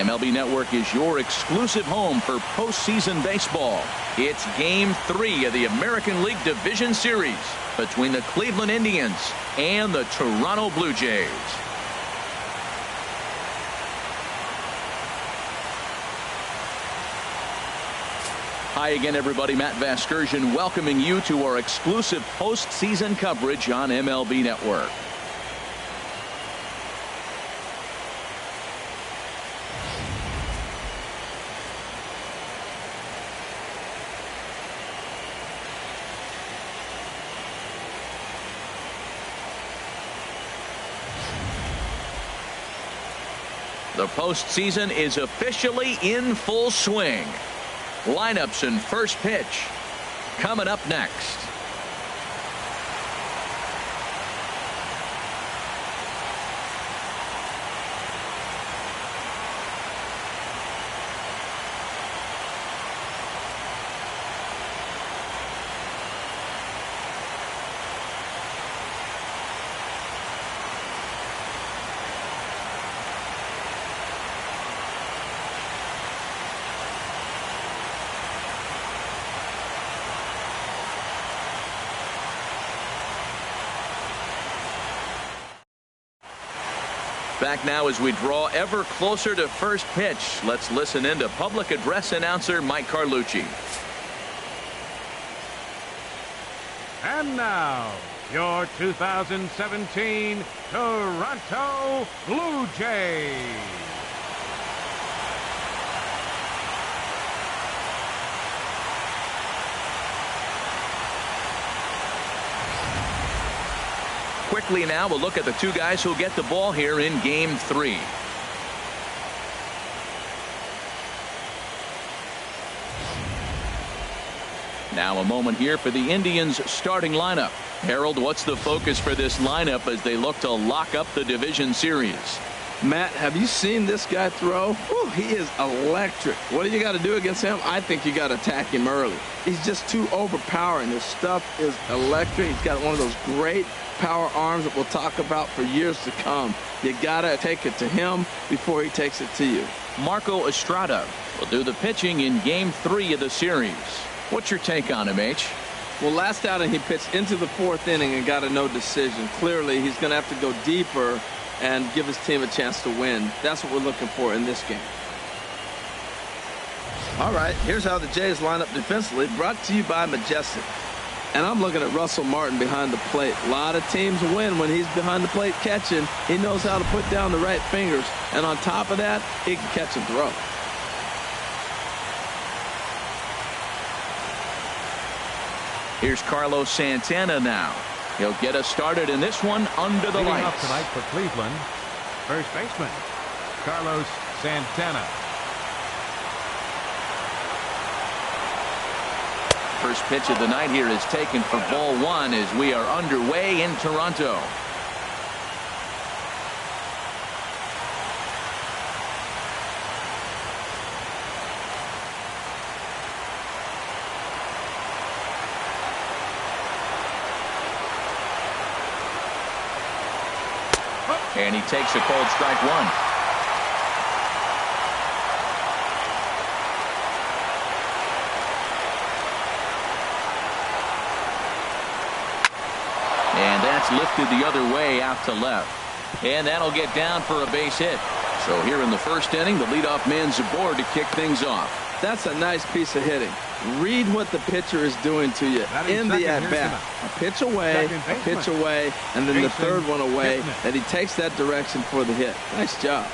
MLB Network is your exclusive home for postseason baseball. It's Game 3 of the American League Division Series between the Cleveland Indians and the Toronto Blue Jays. Hi again, everybody. Matt Vasgersian welcoming you to our exclusive postseason coverage on MLB Network. The postseason is officially in full swing. Lineups and first pitch coming up next. Back now as we draw ever closer to first pitch. Let's listen in to public address announcer Mike Carlucci. And now, your 2017 Toronto Blue Jays. Quickly now, we'll look at the two guys who'll get the ball here in Game 3. Now a moment here for the Indians starting lineup. Harold, what's the focus for this lineup as they look to lock up the division series? Matt, have you seen this guy throw? Whew, he is electric. What do you got to do against him? I think you got to attack him early. He's just too overpowering. His stuff is electric. He's got one of those great power arms that we'll talk about for years to come. You got to take it to him before he takes it to you. Marco Estrada will do the pitching in Game 3 of the series. What's your take on him, H? Well, last outing he pitched into the 4th inning and got a no decision. Clearly, he's going to have to go deeper and give his team a chance to win. That's what we're looking for in this game. All right, here's how the Jays line up defensively, brought to you by Majestic. And I'm looking at Russell Martin behind the plate. A lot of teams win when he's behind the plate catching. He knows how to put down the right fingers. And on top of that, he can catch and throw. Here's Carlos Santana now. He'll get us started in this one under the Leading lights. off tonight for Cleveland, first baseman Carlos Santana. First pitch of the night here is taken for ball 1 as we are underway in Toronto. And he takes a cold strike 1. And that's lifted the other way out to left. And that'll get down for a base hit. So here in the first inning, the leadoff man's aboard to kick things off. That's a nice piece of hitting. Read what the pitcher is doing to you in the at-bat. A pitch away, and then the third one away, and he takes that direction for the hit. Nice job.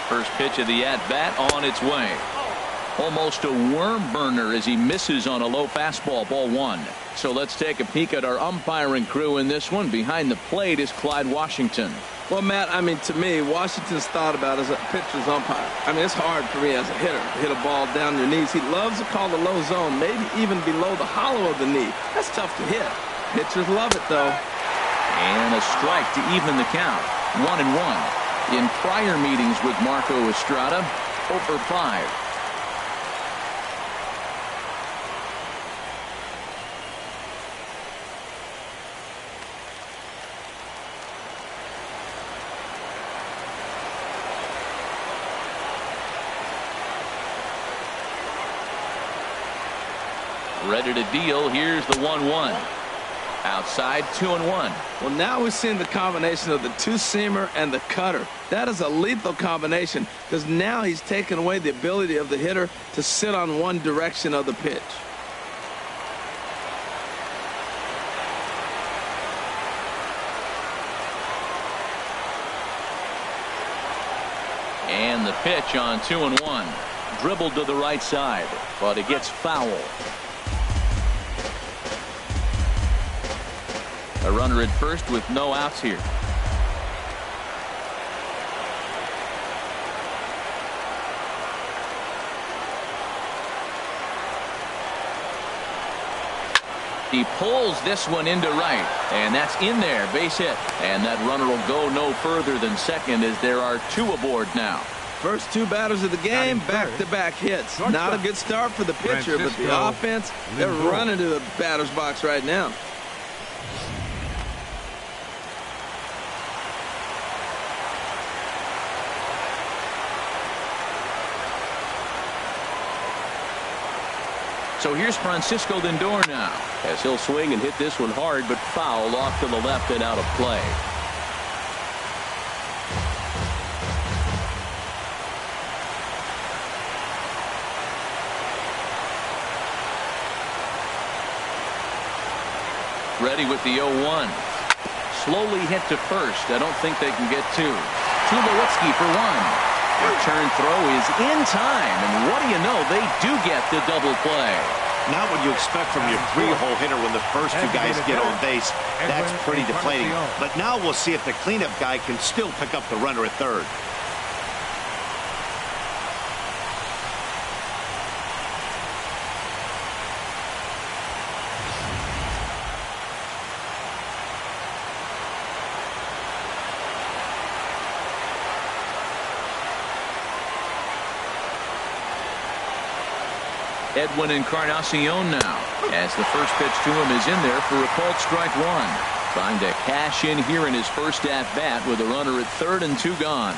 First pitch of the at-bat on its way. Almost a worm burner as he misses on a low fastball, ball one. So let's take a peek at our umpiring crew in this one. Behind the plate is Clyde Washington. Well, Matt, I mean, to me, Washington's thought about as a pitcher's umpire. I mean, it's hard for me as a hitter to hit a ball down your knees. He loves to call the low zone, maybe even below the hollow of the knee. That's tough to hit. Pitchers love it, though. And a strike to even the count. 1-1. In prior meetings with Marco Estrada, 0 for 5. Ready to deal. Here's the 1-1. Outside, 2-1. Well, now we're seeing the combination of the two-seamer and the cutter. That is a lethal combination because now he's taken away the ability of the hitter to sit on one direction of the pitch. And the pitch on 2-1. Dribbled to the right side, but it gets foul. A runner at first with no outs here. He pulls this one into right, and that's in there, base hit. And that runner will go no further than second as there are 2 aboard now. First 2 batters of the game, back-to-back hits. Not a good start for the pitcher, but the offense, they're running to the batter's box right now. So here's Francisco Lindor now, as he'll swing and hit this one hard, but foul off to the left and out of play. Ready with the 0-1. Slowly hit to first. I don't think they can get 2. Tulowitzki for 1. Return throw is in time, and what do you know, they do get the double play. Not what you expect from your 3-hole hitter when the first 2 guys get on base. That's pretty deflating. But now we'll see if the cleanup guy can still pick up the runner at third. Edwin Encarnacion now, as the first pitch to him is in there for a called strike 1. Trying to cash in here in his first at-bat with a runner at third and 2 gone.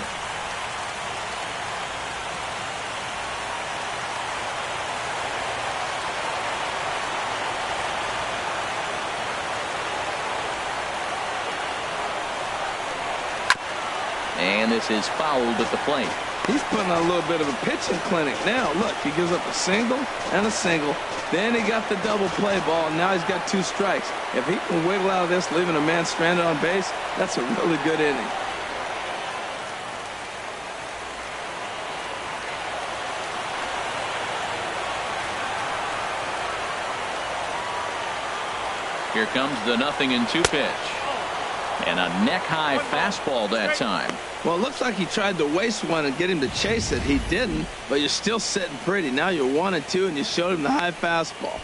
And this is fouled at the plate. He's putting on a little bit of a pitching clinic now. Look, he gives up a single and a single. Then he got the double play ball, and now he's got 2 strikes. If he can wiggle out of this, leaving a man stranded on base, that's a really good inning. Here comes the 0-2 pitch. And a neck-high fastball that time. Well, it looks like he tried to waste one and get him to chase it. He didn't, but you're still sitting pretty. Now you're 1-2, and you showed him the high fastball.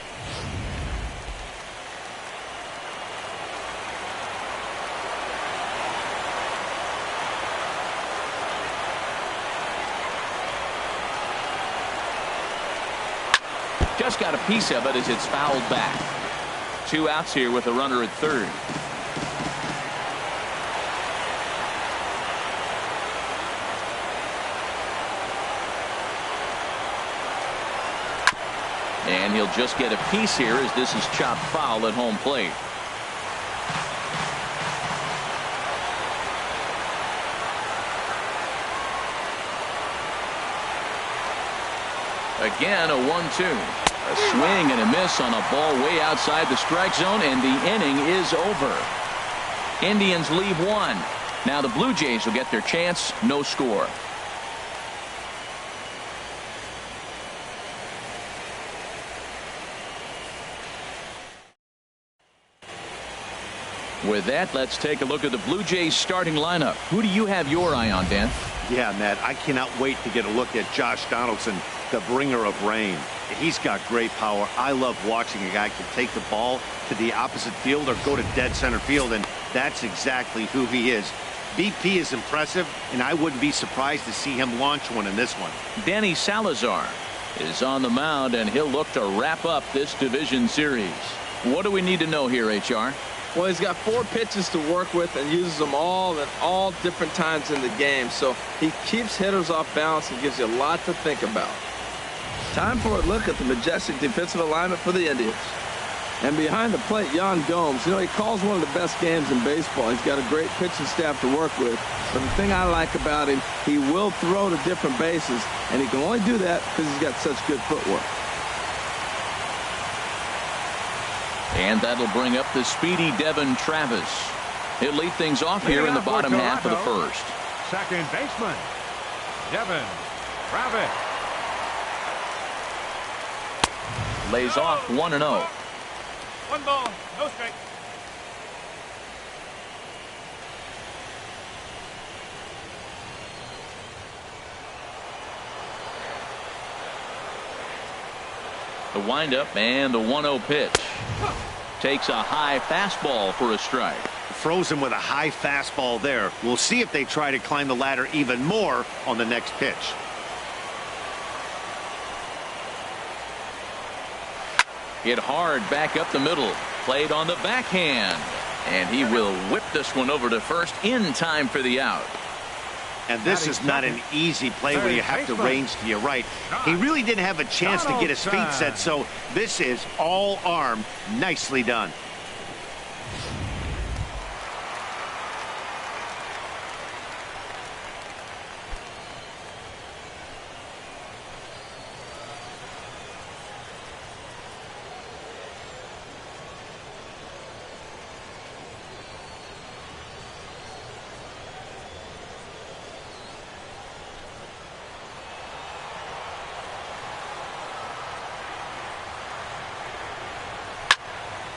Just got a piece of it as it's fouled back. 2 outs here with a runner at third. And he'll just get a piece here as this is chopped foul at home plate. Again, a 1-2. A swing and a miss on a ball way outside the strike zone, and the inning is over. Indians leave 1. Now the Blue Jays will get their chance. No score. With that, let's take a look at the Blue Jays starting lineup. Who do you have your eye on, Dan? Yeah, Matt, I cannot wait to get a look at Josh Donaldson, the bringer of rain. He's got great power. I love watching a guy can take the ball to the opposite field or go to dead center field, and that's exactly who he is. BP is impressive, and I wouldn't be surprised to see him launch one in this one. Danny Salazar is on the mound, and he'll look to wrap up this division series. What do we need to know here, HR? Well, he's got 4 pitches to work with and uses them all at all different times in the game. So he keeps hitters off balance and gives you a lot to think about. Time for a look at the majestic defensive alignment for the Indians. And behind the plate, Yan Gomes. You know, he calls one of the best games in baseball. He's got a great pitching staff to work with. But the thing I like about him, he will throw to different bases, and he can only do that because he's got such good footwork. And that'll bring up the speedy Devin Travis. He'll lead things off here in the bottom half of the first. Second baseman, Devin Travis. Lays off 1-0. 1 ball, no strike. The windup and the 1-0 pitch. Takes a high fastball for a strike. Frozen with a high fastball there. We'll see if they try to climb the ladder even more on the next pitch. Hit hard back up the middle. Played on the backhand. And he will whip this one over to first in time for the out. And this is not an easy play when you have to range to your right. He really didn't have a chance to get his feet set, so this is all arm. Nicely done.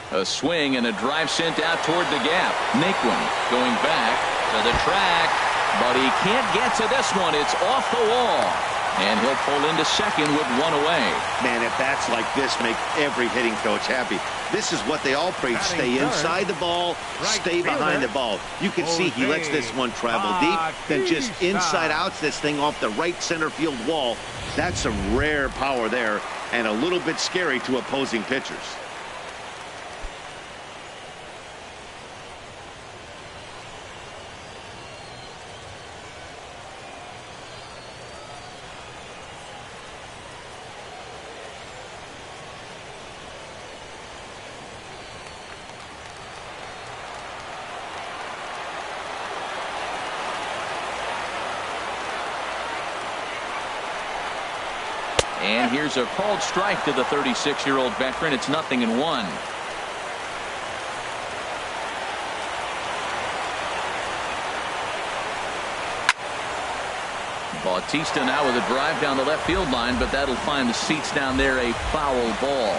A swing and a drive sent out toward the gap. Naquin going back to the track, but he can't get to this one. It's off the wall, and he'll pull into second with 1 away. Man, at bats like this make every hitting coach happy. This is what they all preach. Stay inside the ball, stay behind the ball. You can see he lets this one travel deep, then just inside outs this thing off the right center field wall. That's some rare power there, and a little bit scary to opposing pitchers. And here's a called strike to the 36-year-old veteran. It's 0-1. Bautista now with a drive down the left field line, but that'll find the seats down there a foul ball.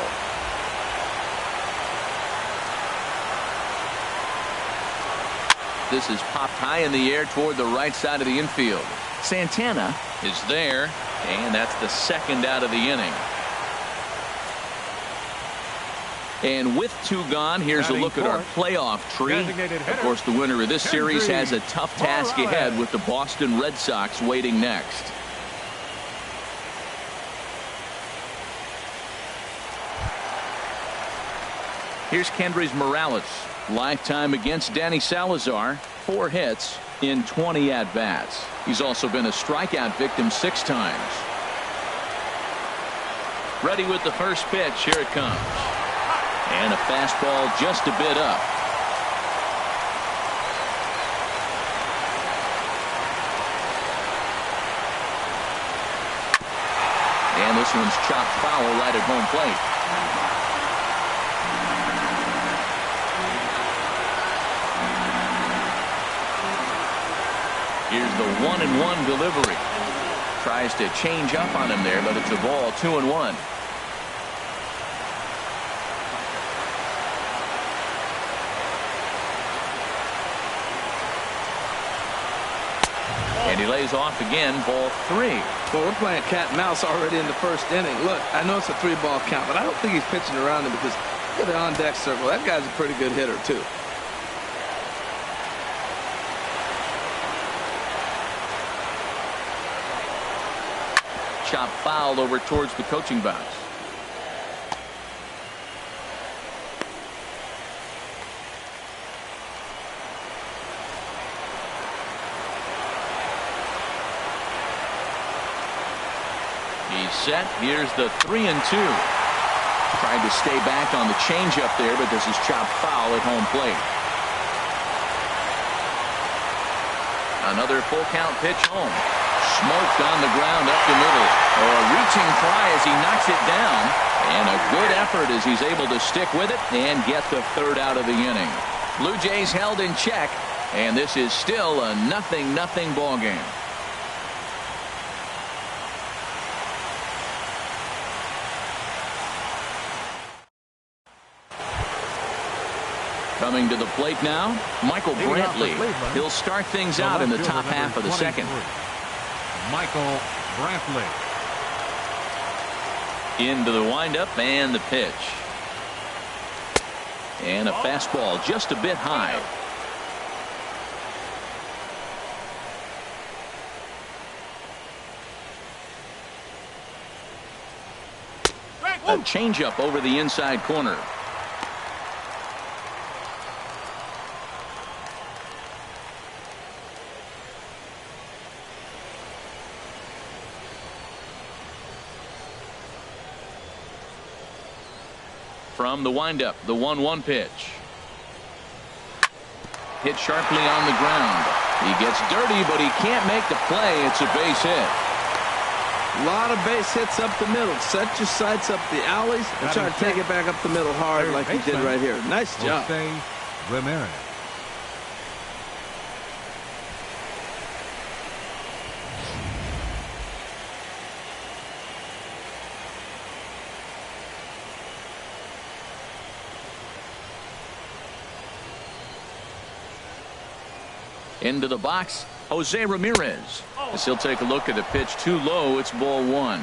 This is popped high in the air toward the right side of the infield. Santana is there, and that's the second out of the inning. And with 2 gone, here's a look at our playoff tree. Of course, the winner of this series has a tough task ahead with the Boston Red Sox waiting next. Here's Kendrys Morales. Lifetime against Danny Salazar. 4 hits in 20 at-bats. He's also been a strikeout victim 6 times. Ready with the first pitch. Here it comes. And a fastball just a bit up. And this one's chopped foul right at home plate. Here's the 1-1 delivery. Tries to change up on him there, but it's a ball. 2-1. lays off again, ball 3. Well, we're playing cat and mouse already in the first inning. Look, I know it's a 3-ball count, but I don't think he's pitching around him because look at the on-deck circle. That guy's a pretty good hitter, too. Chop foul over towards the coaching box. He's set. Here's the 3-2. Tried to stay back on the changeup there, but this is chopped foul at home plate. Another full count pitch home. Smoked on the ground up the middle. A reaching try as he knocks it down. And a good effort as he's able to stick with it and get the 3rd out of the inning. Blue Jays held in check, and this is still a 0-0 ball game. Coming to the plate now, Michael Brantley. He'll start things out in the top half of the second. Michael Brantley. Into the windup and the pitch. And a fastball just a bit high. A changeup over the inside corner. From the windup, the 1-1 pitch. Hit sharply on the ground. He gets dirty, but he can't make the play. It's a base hit. A lot of base hits up the middle. Set your sights up the alleys and try to take it back up the middle hard like he did right here. Nice job. Ramirez. Into the box, Jose Ramirez. As he'll take a look at the pitch too low, it's ball 1.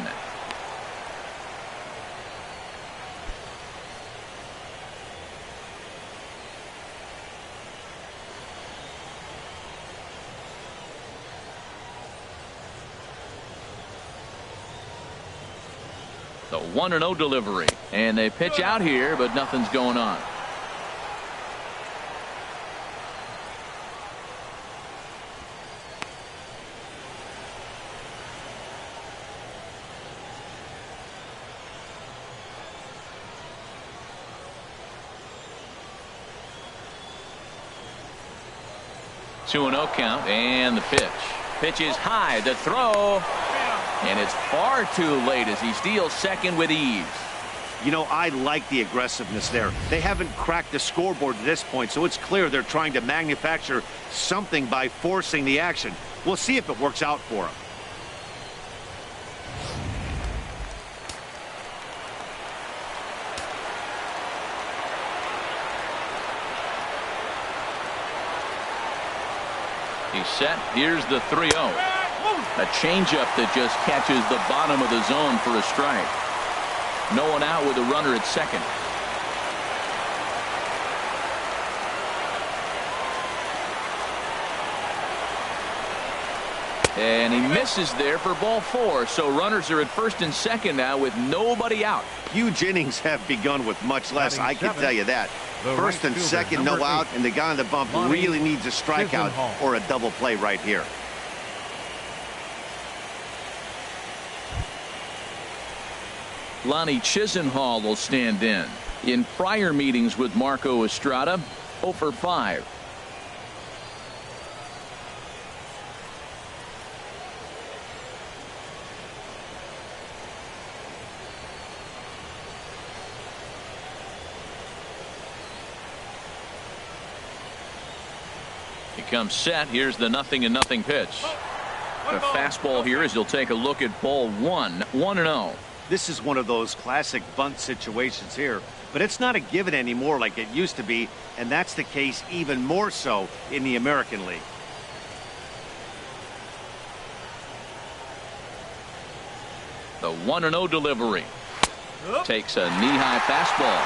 The 1-0 delivery. And they pitch out here, but nothing's going on. Two 2-0 count and the pitch. Pitch is high. The throw. And it's far too late as he steals second with ease. You know, I like the aggressiveness there. They haven't cracked the scoreboard at this point, so it's clear they're trying to manufacture something by forcing the action. We'll see if it works out for them. He's set. Here's the 3-0. A changeup that just catches the bottom of the zone for a strike. No one out with a runner at second. And he misses there for ball 4. So runners are at first and second now with nobody out. Huge innings have begun with much less, I can tell you that. First and second, no out, and the guy on the bump really needs a strikeout or a double play right here. Lonnie Chisenhall will stand in prior meetings with Marco Estrada, 0 for 5. He comes set. Here's the 0-0 pitch. The fastball here as he'll take a look at ball 1, 1-0. This is one of those classic bunt situations here, but it's not a given anymore like it used to be, and that's the case even more so in the American League. The 1-0 delivery. Takes a knee-high fastball.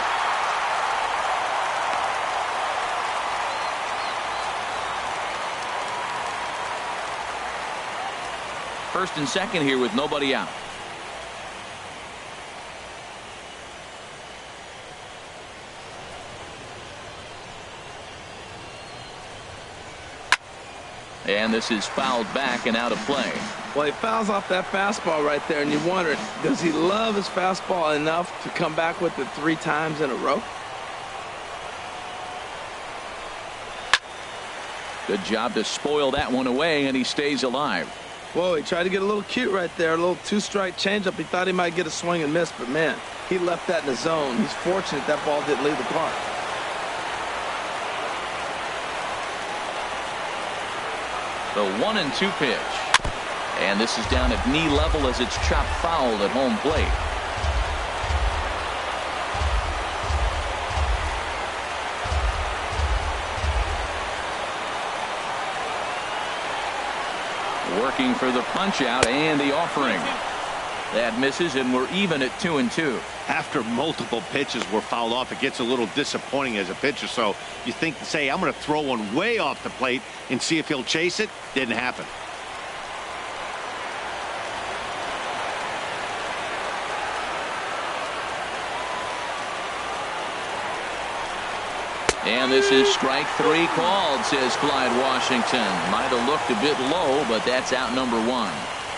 First and second here with nobody out. And this is fouled back and out of play. Well, he fouls off that fastball right there, and you wonder, does he love his fastball enough to come back with it 3 times in a row? Good job to spoil that one away, and he stays alive. Whoa, he tried to get a little cute right there, a little 2-strike changeup. He thought he might get a swing and miss, but man, he left that in the zone. He's fortunate that ball didn't leave the park. The 1-2 pitch. And this is down at knee level as it's chopped foul at home plate. Working for the punch out and the offering. That misses, and we're even at 2-2. After multiple pitches were fouled off, it gets a little disappointing as a pitcher. So you think, say, I'm going to throw one way off the plate and see if he'll chase it. Didn't happen. And this is strike 3 called, says Clyde Washington. Might have looked a bit low, but that's out number 1.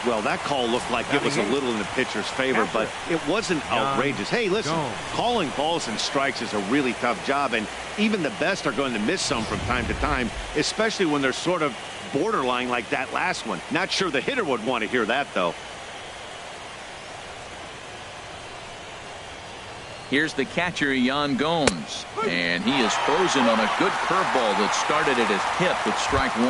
Well, that call looked like it was a little in the pitcher's favor, but it wasn't outrageous. Hey, listen, calling balls and strikes is a really tough job, and even the best are going to miss some from time to time, especially when they're sort of borderline like that last one. Not sure the hitter would want to hear that, though. Here's the catcher, Yan Gomes, and he is frozen on a good curveball that started at his hip with strike 1.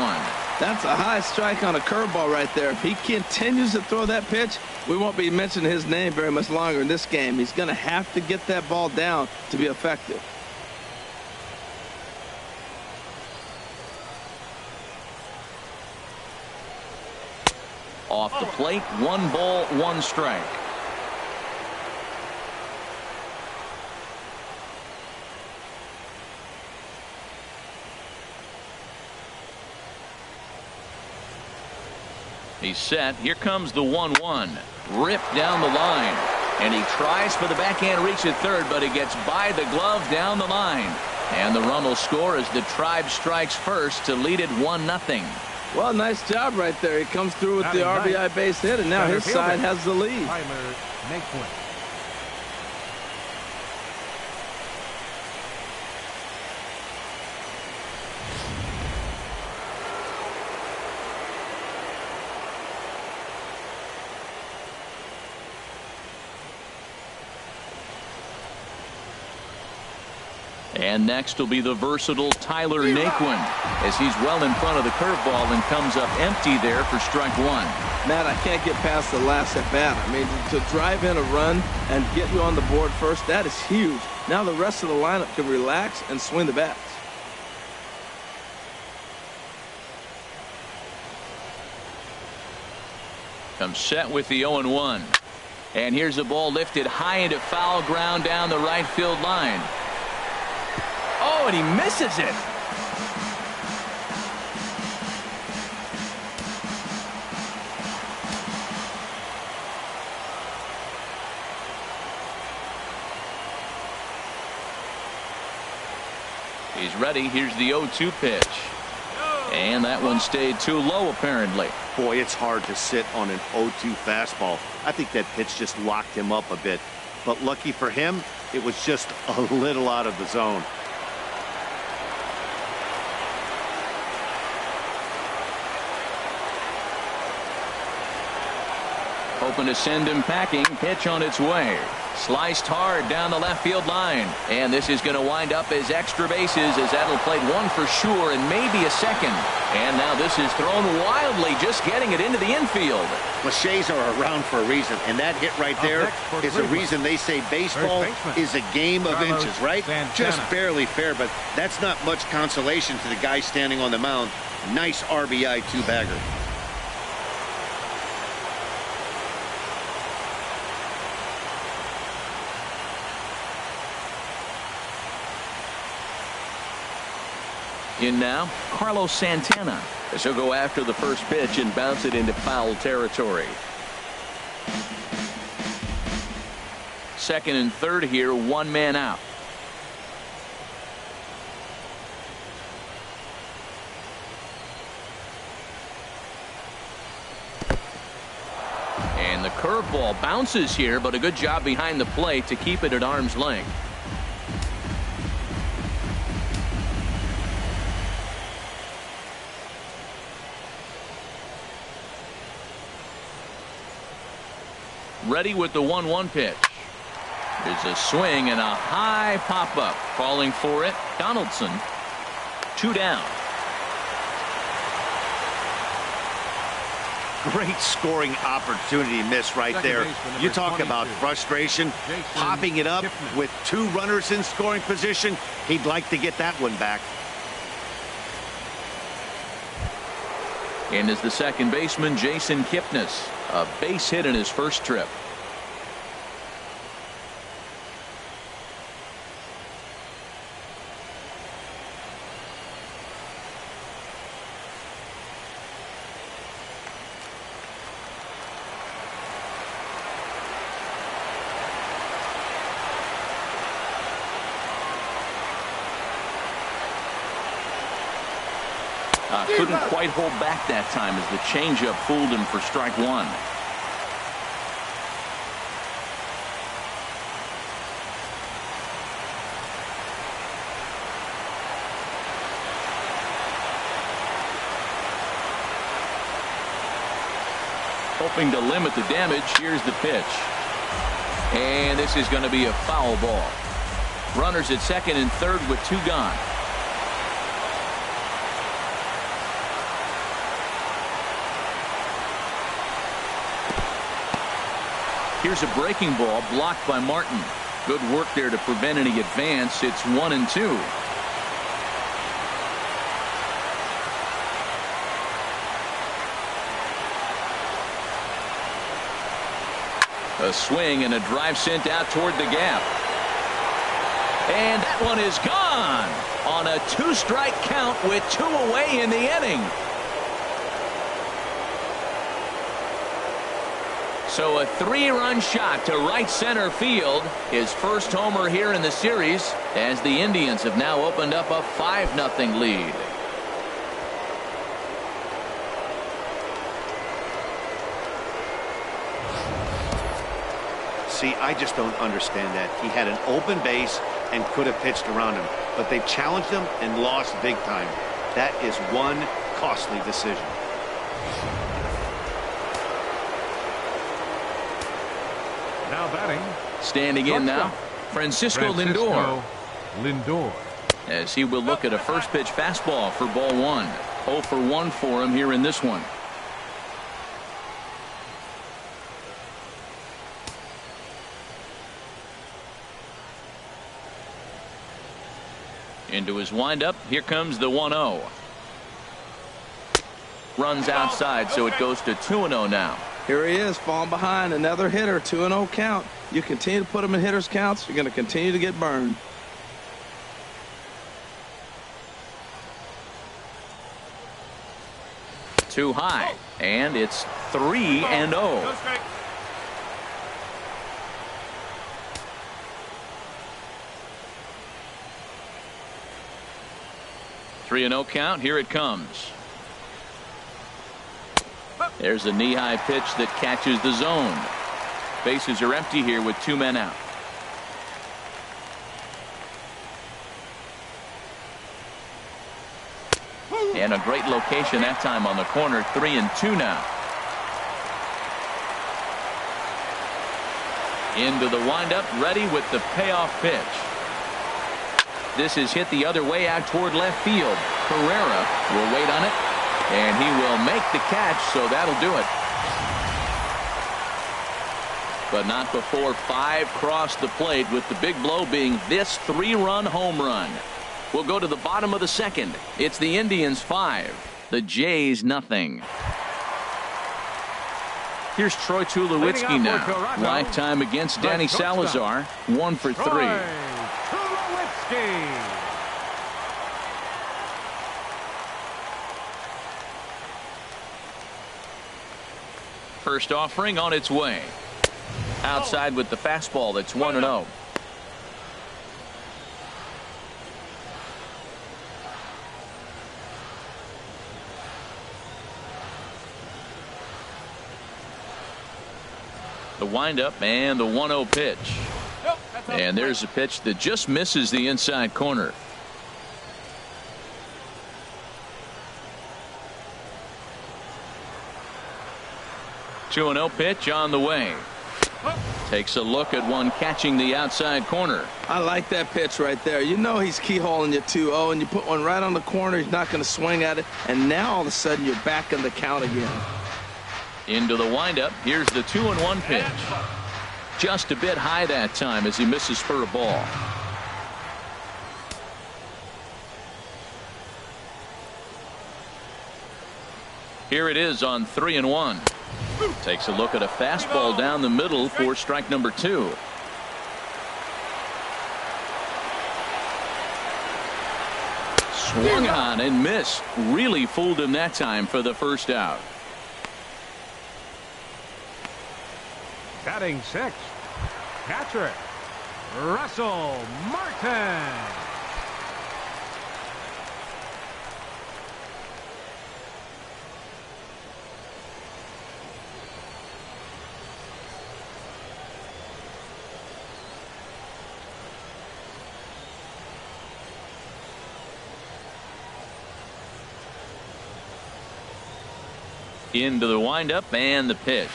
That's a high strike on a curveball right there. If he continues to throw that pitch, we won't be mentioning his name very much longer in this game. He's going to have to get that ball down to be effective. Off the plate, 1 ball, 1 strike. He's set. Here comes the 1-1. Ripped down the line. And he tries for the backhand reach at third, but he gets by the glove down the line. And the run will score as the Tribe strikes first to lead it 1-0. Well, nice job right there. He comes through with the RBI base hit, and now his side has the lead. And next will be the versatile Tyler Naquin as he's well in front of the curveball and comes up empty there for strike 1. Matt, I can't get past the last at bat. I mean, to drive in a run and get you on the board first, that is huge. Now the rest of the lineup can relax and swing the bats. Comes set with the 0-1. And here's the ball lifted high into foul ground down the right field line. Oh, and he misses it. He's ready. Here's the 0-2 pitch. And that one stayed too low, apparently. Boy, it's hard to sit on an 0-2 fastball. I think that pitch just locked him up a bit. But lucky for him, it was just a little out of the zone. Hoping to send him packing. Pitch on its way. Sliced hard down the left field line. And this is going to wind up as extra bases as that'll play 1 for sure and maybe a second. And now this is thrown wildly, just getting it into the infield. Cliches are around for a reason, and that hit right there is the reason they say baseball is a game of inches, right? Just barely fair, but that's not much consolation to the guy standing on the mound. Nice RBI 2-bagger. In now, Carlos Santana, as he'll go after the first pitch and bounce it into foul territory. Second and third here, one man out. And the curveball bounces here, but a good job behind the plate to keep it at arm's length. Ready with the 1-1 pitch. There's a swing and a high pop-up. Calling for it, Donaldson. 2 down. Great scoring opportunity miss right there. You talk about frustration, popping it up with 2 runners in scoring position. He'd like to get that one back. And is the second baseman, Jason Kipnis. A base hit in his first trip. Couldn't quite hold back that time as the changeup fooled him for strike 1. Hoping to limit the damage. Here's the pitch. And this is going to be a foul ball. Runners at second and third with 2 gone. Here's a breaking ball blocked by Martin. Good work there to prevent any advance. It's 1-2. A swing and a drive sent out toward the gap. And that one is gone on a 2-strike count with 2 away in the inning. So a 3-run shot to right center field. His first homer here in the series as the Indians have now opened up a 5-0 lead. See, I just don't understand that. He had an open base and could have pitched around him, but they challenged him and lost big time. That is one costly decision. Now batting. Standing in now, Francisco Lindor. As he will look at a first pitch fastball for ball 1. 0 for 1 for him here in this one. Into his windup. Here comes the 1-0. Runs outside, so it goes to 2-0 now. Here he is, falling behind, another hitter, 2-0 count. You continue to put him in hitters counts, you're going to continue to get burned. Too high, and it's 3-0. 3-0 count. Here it comes. There's a knee-high pitch that catches the zone. Bases are empty here with 2 men out. And a great location that time on the corner. 3-2 now. Into the windup, ready with the payoff pitch. This is hit the other way out toward left field. Herrera will wait on it, and he will make the catch, so that'll do it. But not before 5 cross the plate, with the big blow being this 3-run home run. We'll go to the bottom of the second. It's the Indians 5, the Jays nothing. Here's Troy Tulowitzki now. Lifetime against Danny Salazar. 1 for 3. First offering on its way. Outside with the fastball. That's 1-0. The windup and the 1-0 pitch. And there's a pitch that just misses the inside corner. Two 2-0 pitch on the way. Takes a look at one catching the outside corner. I like that pitch right there. You know he's keyholing you 2-0, and you put one right on the corner. He's not going to swing at it. And now all of a sudden you're back in the count again. Into the windup. Here's the 2-1 pitch. Just a bit high that time as he misses for a ball. Here it is on 3-1. Takes a look at a fastball down the middle for strike number 2. Swung on and missed. Really fooled him that time for the first out. Batting 6th, catcher, Russell Martin. Into the windup and the pitch.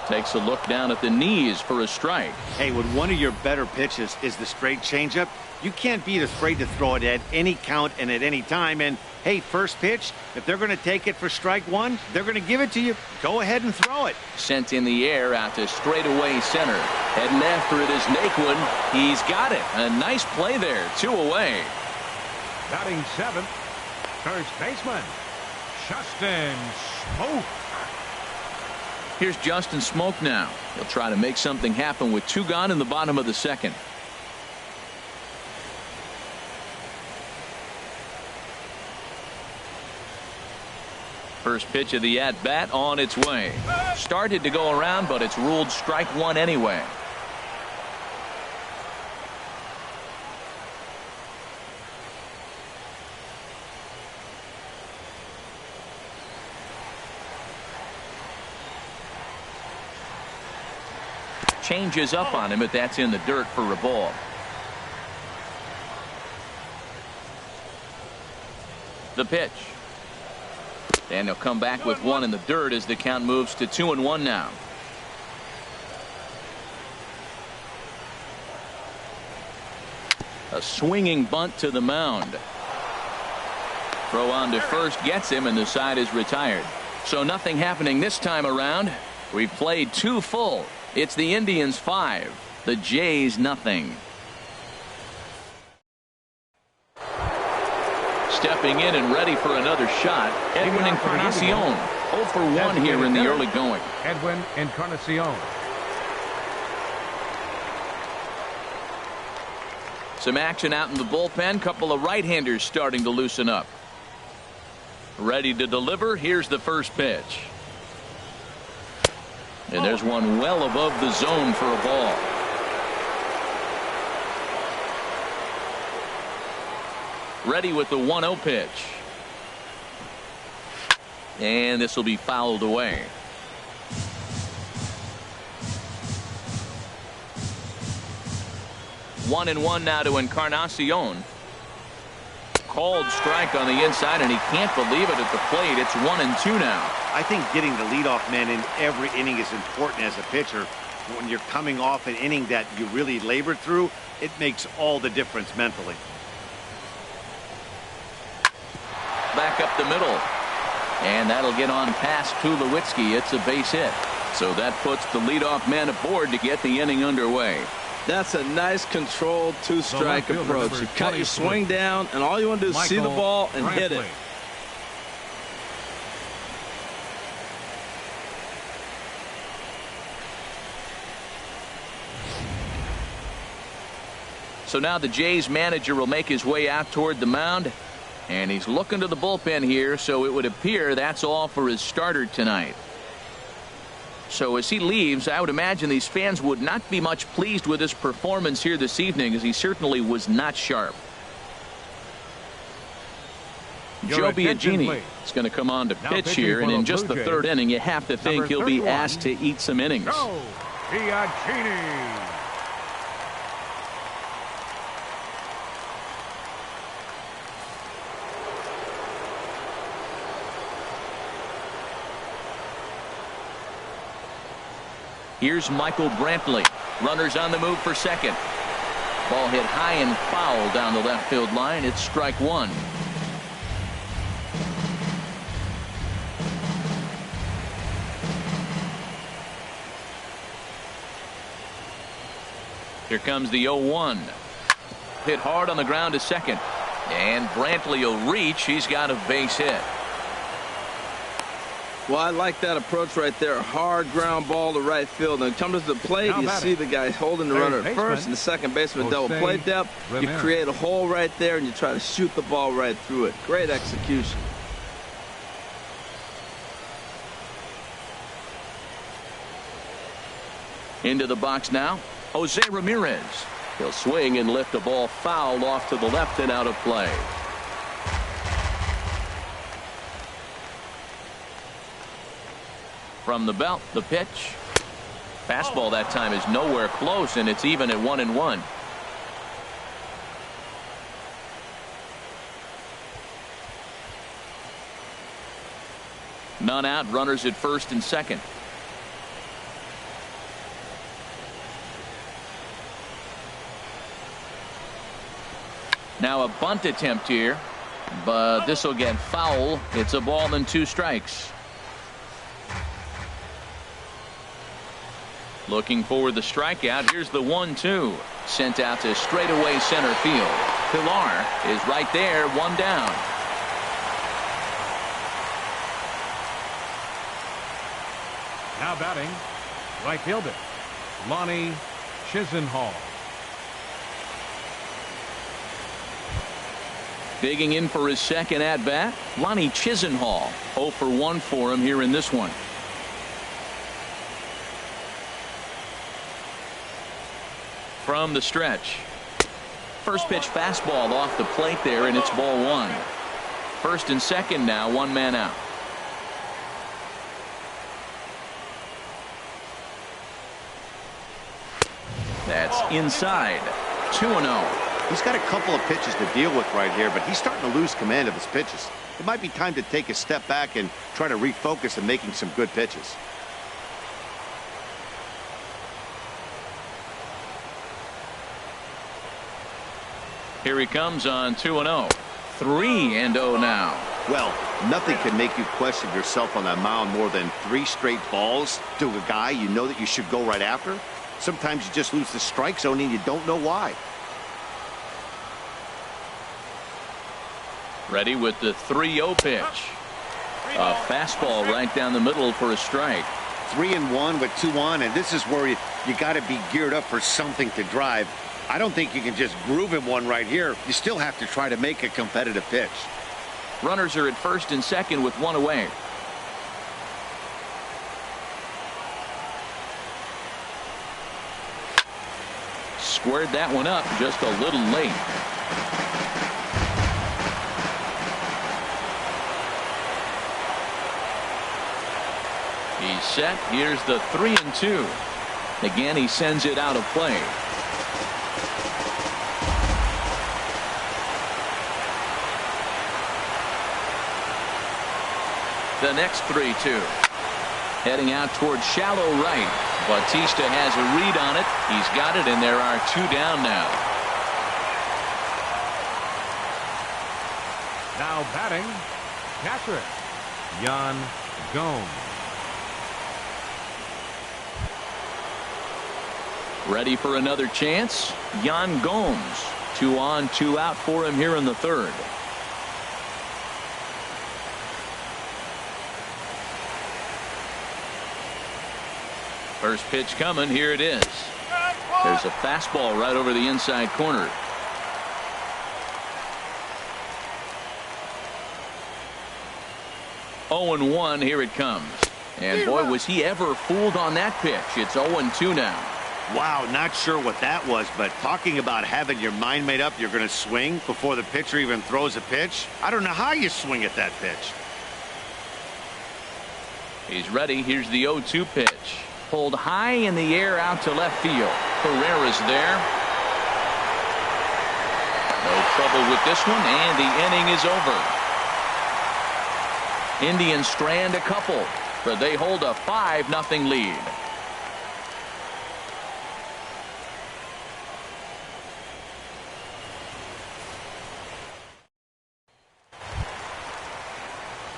Takes a look down at the knees for a strike. Hey, when one of your better pitches is the straight changeup, you can't be afraid to throw it at any count and at any time. And hey, first pitch, if they're going to take it for strike 1, they're going to give it to you. Go ahead and throw it. Sent in the air out to straightaway center. Heading after it is Naquin. He's got it. A nice play there. 2 away. Batting 7th, first baseman, Justin Smoke. Here's Justin Smoke now. He'll try to make something happen with 2 gone in the bottom of the 2nd. First pitch of the at-bat on its way. Started to go around, but it's ruled strike 1 anyway. Changes up on him, but that's in the dirt for a ball. The pitch. And they'll come back with 1 in the dirt as the count moves to 2-1 now. A swinging bunt to the mound. Throw on to first gets him, and the side is retired. So nothing happening this time around. We've played 2 full. It's the Indians 5, the Jays nothing. Stepping in and ready for another shot, Edwin Encarnacion. 0 for 1 here in the early going. Edwin Encarnacion. Some action out in the bullpen. Couple of right-handers starting to loosen up. Ready to deliver. Here's the first pitch. And there's one well above the zone for a ball. Ready with the 1-0 pitch. And this will be fouled away. One and one now to Encarnacion. Called strike on the inside, and he can't believe it at the plate. It's 1-2 now. I think getting the leadoff man in every inning is important as a pitcher. When you're coming off an inning that you really labored through, it makes all the difference mentally. Back up the middle. And that'll get on past Tulowitzki. It's a base hit. So that puts the leadoff man aboard to get the inning underway. That's a nice controlled 2-strike approach. You cut your swing down, and all you want to do is see the ball and hit it. So now the Jays manager will make his way out toward the mound, and he's looking to the bullpen here, so it would appear that's all for his starter tonight. So as he leaves, I would imagine these fans would not be much pleased with his performance here this evening, as he certainly was not sharp. Joe Biagini is going to come on to pitch here, and in just the third inning, you have to think he'll be asked to eat some innings. Joe Biagini. Here's Michael Brantley. Runners on the move for second. Ball hit high and foul down the left field line. It's strike one. Here comes the 0-1. Hit hard on the ground to second. And Brantley will reach. He's got a base hit. Well, I like that approach right there. A hard ground ball to right field. And come to the plate, you see the guy holding the runner at first, and the second baseman double play depth. You create a hole right there, and you try to shoot the ball right through it. Great execution. Into the box now, Jose Ramirez. He'll swing and lift a ball foul off to the left and out of play. From the belt, the pitch. Fastball that time is nowhere close, and it's even at 1-1. None out, runners at first and second. Now a bunt attempt here, but this will get foul. It's a ball and 2 strikes. Looking for the strikeout. Here's the 1-2. Sent out to straightaway center field. Pilar is right there, 1 down. Now batting, right fielder, Lonnie Chisenhall. Digging in for his second at bat, Lonnie Chisenhall. 0 for 1 for him here in this one. From the stretch. First pitch fastball off the plate there, and it's ball 1. First and second now, 1 man out. That's inside. 2-0. He's got a couple of pitches to deal with right here, but he's starting to lose command of his pitches. It might be time to take a step back and try to refocus on making some good pitches. Here he comes on 2-0. 3-0 now. Well, nothing can make you question yourself on that mound more than 3 straight balls to a guy you know that you should go right after. Sometimes you just lose the strike zone and you don't know why. Ready with the 3-0 pitch. A fastball right down the middle for a strike. 3-1 with 2 on, and this is where you got to be geared up for something to drive. I don't think you can just groove him one right here. You still have to try to make a competitive pitch. Runners are at first and second with 1 away. Squared that one up just a little late. He's set. Here's the 3-2. Again, he sends it out of play. The next 3-2. Heading out towards shallow right. Bautista has a read on it. He's got it, and there are 2 down now. Now batting, catcher, Yan Gomes. Ready for another chance. Yan Gomes. 2 on, 2 out for him here in the third. First pitch coming. Here it is. There's a fastball right over the inside corner. Oh, 0-1. Here it comes. And boy, was he ever fooled on that pitch. It's 0-2 now. Wow, not sure what that was, but talking about having your mind made up, you're going to swing before the pitcher even throws a pitch. I don't know how you swing at that pitch. He's ready. Here's the 0-2 pitch. Pulled high in the air out to left field. Carrera's there. No trouble with this one, and the inning is over. Indians strand a couple, but they hold a 5-0 lead.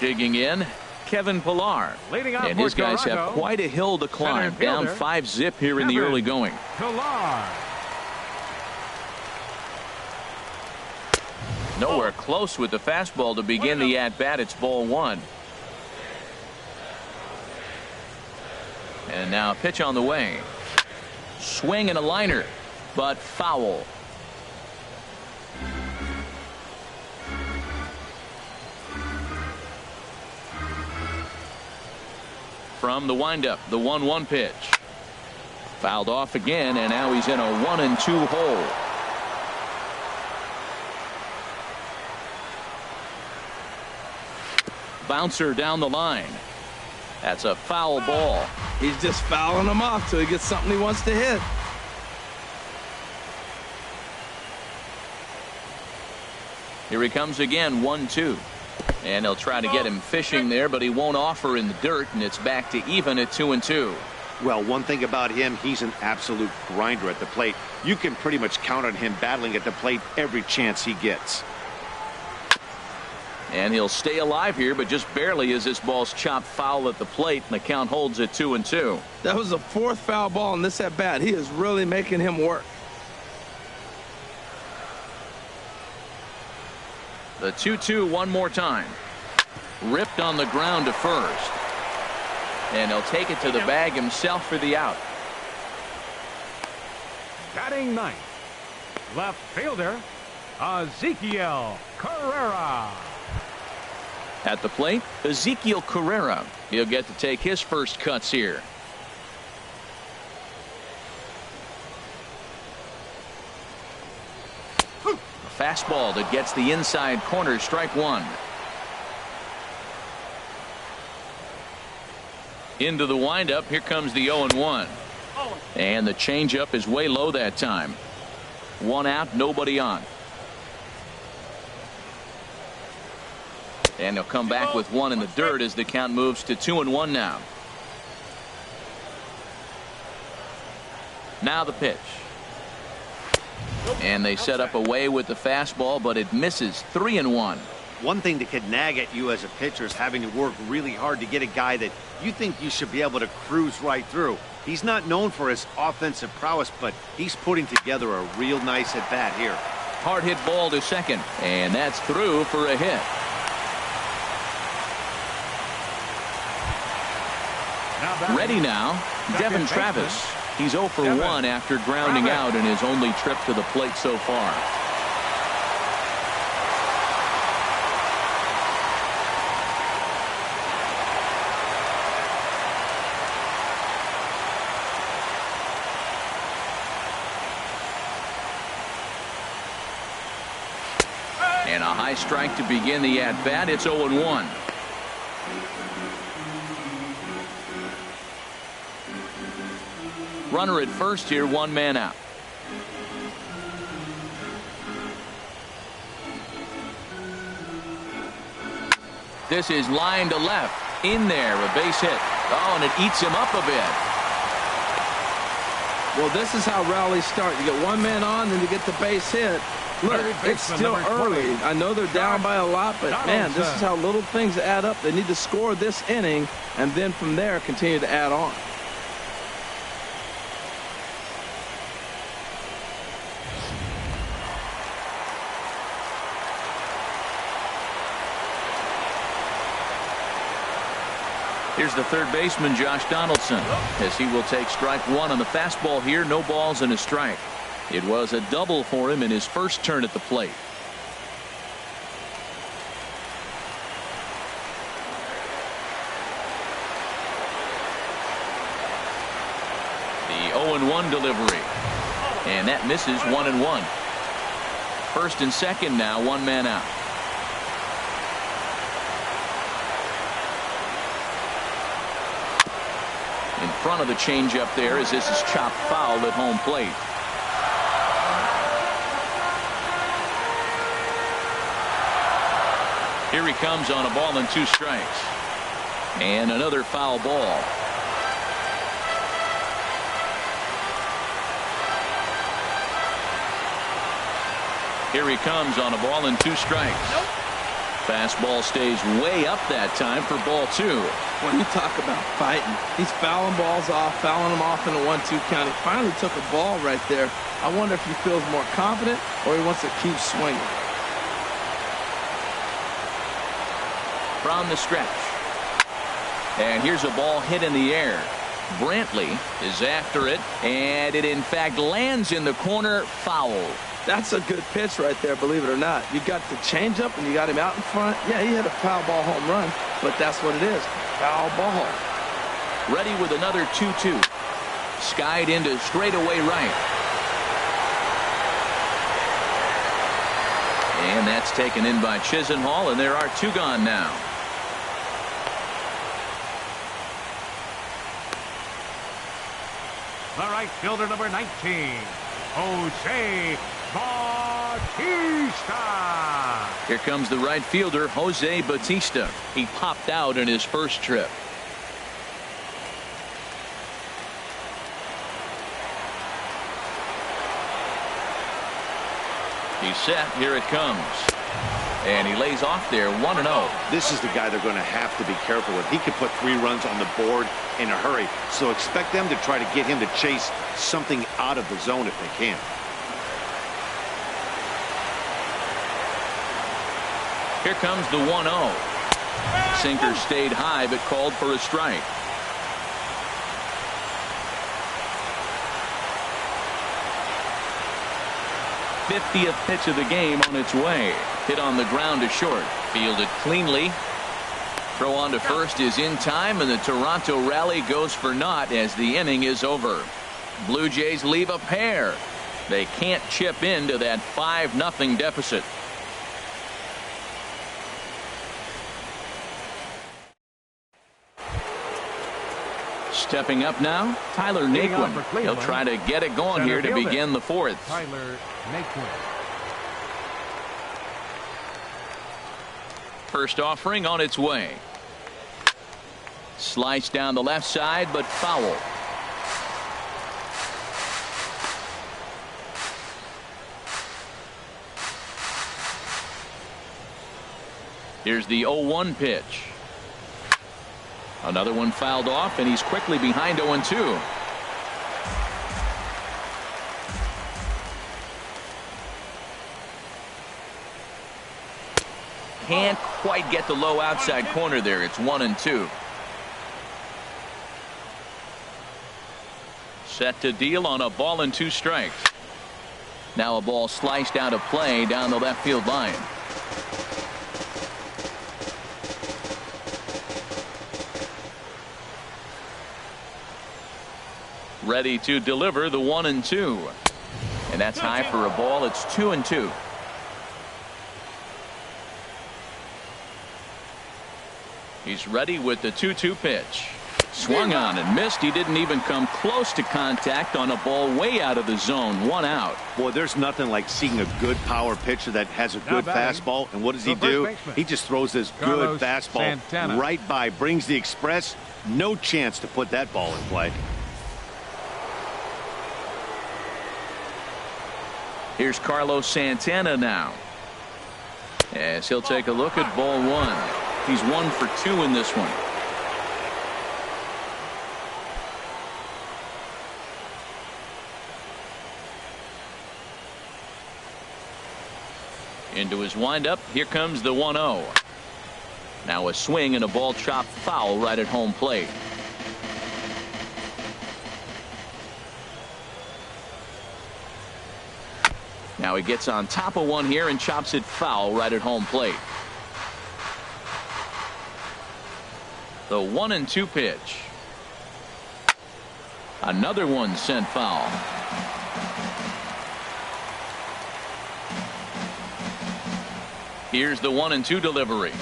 Digging in, Kevin Pillar. Leading off and his guys Toronto, have quite a hill to climb. Down 5-0 here in the early going. Pillar. Nowhere close with the fastball to begin the at-bat. It's ball one. And now a pitch on the way. Swing and a liner, but foul. From the windup, the 1-1 pitch. Fouled off again, and now he's in a 1-2 hole. Bouncer down the line. That's a foul ball. He's just fouling him off till he gets something he wants to hit. Here he comes again, 1-2. And he'll try to get him fishing there, but he won't offer in the dirt, and it's back to even at 2-2. Well, one thing about him, he's an absolute grinder at the plate. You can pretty much count on him battling at the plate every chance he gets. And he'll stay alive here, but just barely as this ball's chopped foul at the plate, and the count holds at 2-2. That was the 4th foul ball in this at bat. He is really making him work. The 2-2 one more time. Ripped on the ground to first. And he'll take it to the bag himself for the out. Batting ninth, left fielder, Ezekiel Carrera. At the plate, Ezekiel Carrera. He'll get to take his first cuts here. A fastball that gets the inside corner, strike one. Into the windup, here comes the 0-1. And the changeup is way low that time. One out, nobody on. And he'll come back with one in the dirt as the count moves to 2-1 now. Now the pitch. And they set up away with the fastball, but it misses. 3-1. One thing that could nag at you as a pitcher is having to work really hard to get a guy that you think you should be able to cruise right through. He's not known for his offensive prowess, but he's putting together a real nice at bat here. Hard hit ball to second, and that's through for a hit. Ready now, Devin Travis. He's 0 for 1 after grounding out in his only trip to the plate so far. And a high strike to begin the at-bat. It's 0-1. Runner at first here, one man out. This is line to left. In there, a base hit. Oh, and it eats him up a bit. Well, this is how rallies start. You get one man on, then you get the base hit. Look, it's still early. I know they're down by a lot, but man, this is how little things add up. They need to score this inning, and then from there continue to add on. Here's the third baseman, Josh Donaldson, as he will take strike one on the fastball here. No balls and a strike. It was a double for him in his first turn at the plate. 0-1 delivery. And that misses 1-1. First and second now, one man out. In front of the changeup there as this is chopped foul at home plate. Here he comes on a ball and 2 strikes. And another foul ball. Here he comes on a ball and 2 strikes. Nope. Fastball stays way up that time for ball 2. When you talk about fighting, he's fouling balls off, fouling them off in a 1-2 count. He finally took a ball right there. I wonder if he feels more confident or he wants to keep swinging. From the stretch. And here's a ball hit in the air. Brantley is after it, and it in fact lands in the corner, foul. That's a good pitch right there, believe it or not. You got the changeup and you got him out in front. Yeah, he hit a foul ball home run, but that's what it is. Foul ball. Ready with another 2-2. Skied into straightaway right. And that's taken in by Chisenhall, and there are 2 gone now. The right fielder, number 19, Jose Bautista. Here comes the right fielder, Jose Bautista. He popped out in his first trip. He's set. Here it comes. And he lays off there 1-0. This is the guy they're going to have to be careful with. He could put 3 runs on the board in a hurry. So expect them to try to get him to chase something out of the zone if they can. Here comes the 1-0. Sinker stayed high but called for a strike. '50th pitch of the game on its way. Hit on the ground to short. Fielded cleanly. Throw on to first is in time, and the Toronto rally goes for naught as the inning is over. Blue Jays leave a pair. They can't chip into that 5-0 deficit. Stepping up now, Tyler Naquin. He'll try to get it going here to begin the 4th. Tyler Naquin. First offering on its way. Slice down the left side, but foul. Here's the 0-1 pitch. Another one fouled off, and he's quickly behind 0-2. Can't quite get the low outside corner there. It's 1-2. Set to deal on a ball and 2 strikes. Now a ball sliced out of play down the left field line. Ready to deliver the 1-2. And that's high for a ball. It's 2-2. He's ready with the 2-2 pitch. Swung on and missed. He didn't even come close to contact on a ball way out of the zone. 1 out. Boy, there's nothing like seeing a good power pitcher that has a good fastball. And what does he do? He just throws this good fastball right by, brings the express. No chance to put that ball in play. Here's Carlos Santana now. As he'll take a look at ball 1. He's 1 for 2 in this one. Into his windup. Here comes the 1-0. Now a swing and a ball chopped foul right at home plate. Now he gets on top of one here and chops it foul right at home plate. The 1-2 pitch. Another one sent foul. Here's the 1-2 delivery.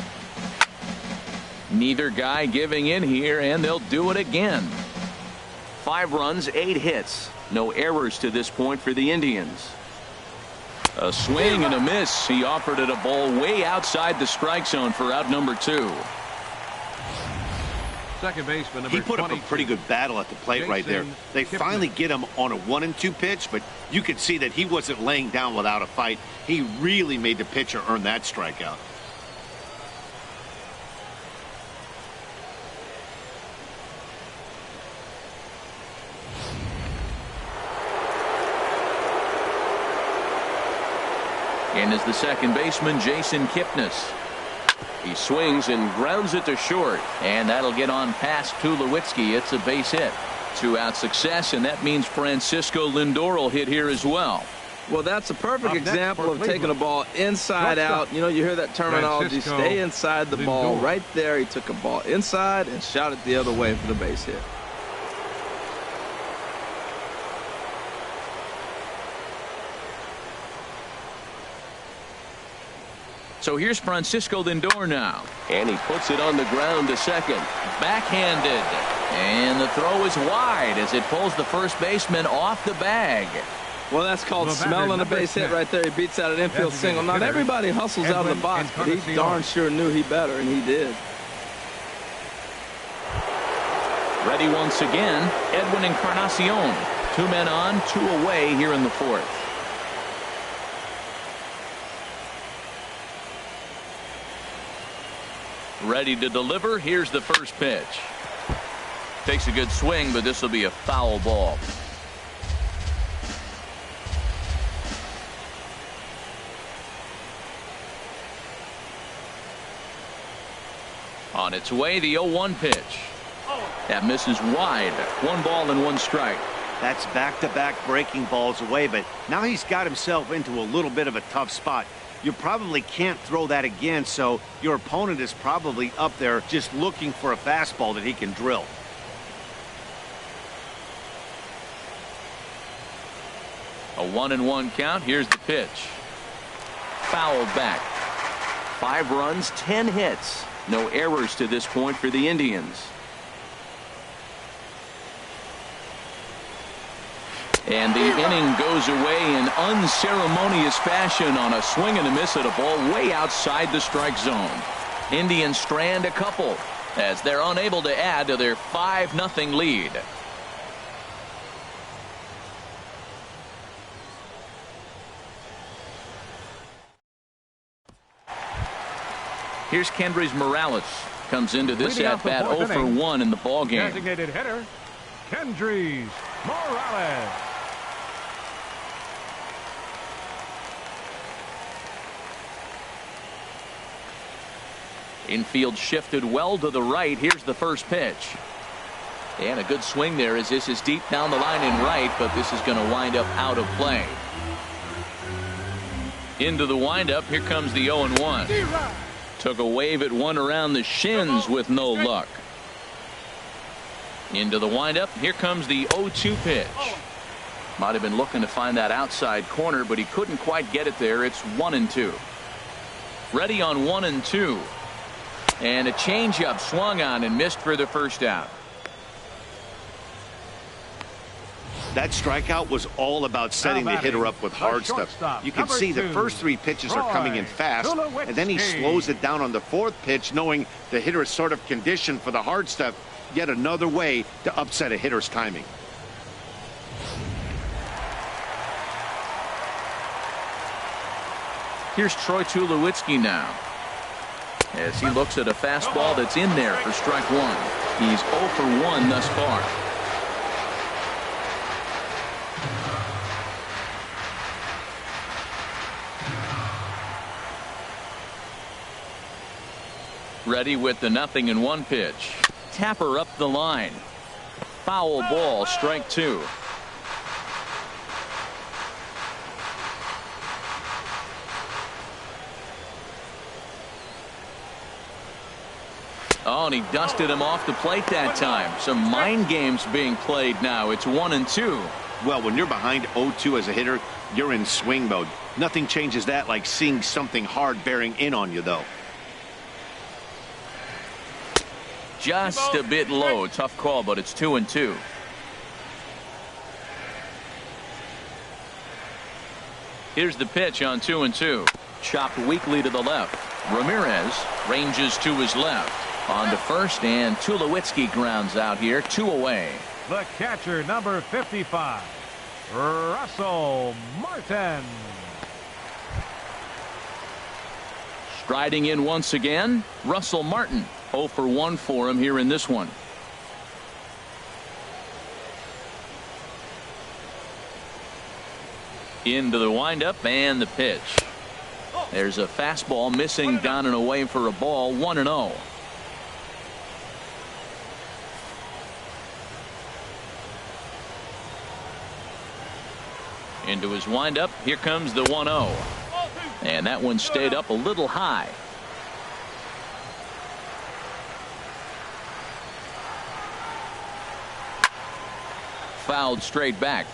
Neither guy giving in here, and they'll do it again. 5 runs, 8 hits. No errors to this point for the Indians. A swing and a miss. He offered it a ball way outside the strike zone for out number 2. Second baseman, number he put 22. up a pretty good battle at the plate right there. They finally get him on a 1-2 pitch, but you could see that he wasn't laying down without a fight. He really made the pitcher earn that strikeout. In is the second baseman, Jason Kipnis. He swings and grounds it to short, and that'll get on past Tulowitzki. It's a base hit. 2-out success, and that means Francisco Lindor will hit here as well. Well, that's a perfect example of taking a ball inside out. You know, you hear that terminology, stay inside the ball. Right there, he took a ball inside and shot it the other way for the base hit. So here's Francisco Lindor now. And he puts it on the ground to second. Backhanded. And the throw is wide as it pulls the first baseman off the bag. Well, that's called smelling a base hit right there. He beats out an infield single. Not everybody hustles out of the box, but he darn sure knew he better, and he did. Ready once again, Edwin Encarnacion. 2 men on, 2 away here in the 4th. Ready to deliver. Here's the first pitch. Takes a good swing, but this will be a foul ball. On its way, the 0-1 pitch. That misses wide. 1 ball and 1 strike. That's back-to-back breaking balls away, but now he's got himself into a little bit of a tough spot. You probably can't throw that again, so your opponent is probably up there just looking for a fastball that he can drill. A 1-1 count. Here's the pitch. Fouled back. 5 runs, 10 hits. No errors to this point for the Indians. And the inning goes away in unceremonious fashion on a swing and a miss at a ball way outside the strike zone. Indians strand a couple as they're unable to add to their 5-0 lead. Here's Kendrys Morales. Comes into this at-bat 0 for 1 in the ballgame. Designated hitter, Kendrys Morales. Infield shifted well to the right. Here's the first pitch. And a good swing there as this is deep down the line in right, but this is going to wind up out of play. Into the windup. Here comes the 0-1. Took a wave at one around the shins with no luck. Into the windup. Here comes the 0-2 pitch. Might have been looking to find that outside corner, but he couldn't quite get it there. It's 1-2. Ready on 1-2. And a changeup swung on and missed for the first out. That strikeout was all about setting the hitter up with hard stuff. You can see the first 3 pitches are coming in fast, and then he slows it down on the 4th pitch, knowing the hitter is sort of conditioned for the hard stuff. Yet another way to upset a hitter's timing. Here's Troy Tulowitzki now, as he looks at a fastball that's in there for strike 1. He's 0 for 1 thus far. Ready with the 0-1 pitch. Tapper up the line. Foul ball, strike 2. Oh, and he dusted him off the plate that time. Some mind games being played now. It's 1-2. Well, when you're behind 0-2 as a hitter, you're in swing mode. Nothing changes that like seeing something hard bearing in on you, though. Just a bit low. Tough call, but it's 2-2. Here's the pitch on 2-2. Chopped weakly to the left. Ramirez ranges to his left. On to first, and Tulowitzki grounds out here. 2 away. The catcher, number 55, Russell Martin. Striding in once again, Russell Martin. 0 for 1 for him here in this one. Into the windup and the pitch. There's a fastball missing down and away for a ball. 1-0. Into his windup. Here comes the 1-0. And that one stayed up a little high. Fouled straight back.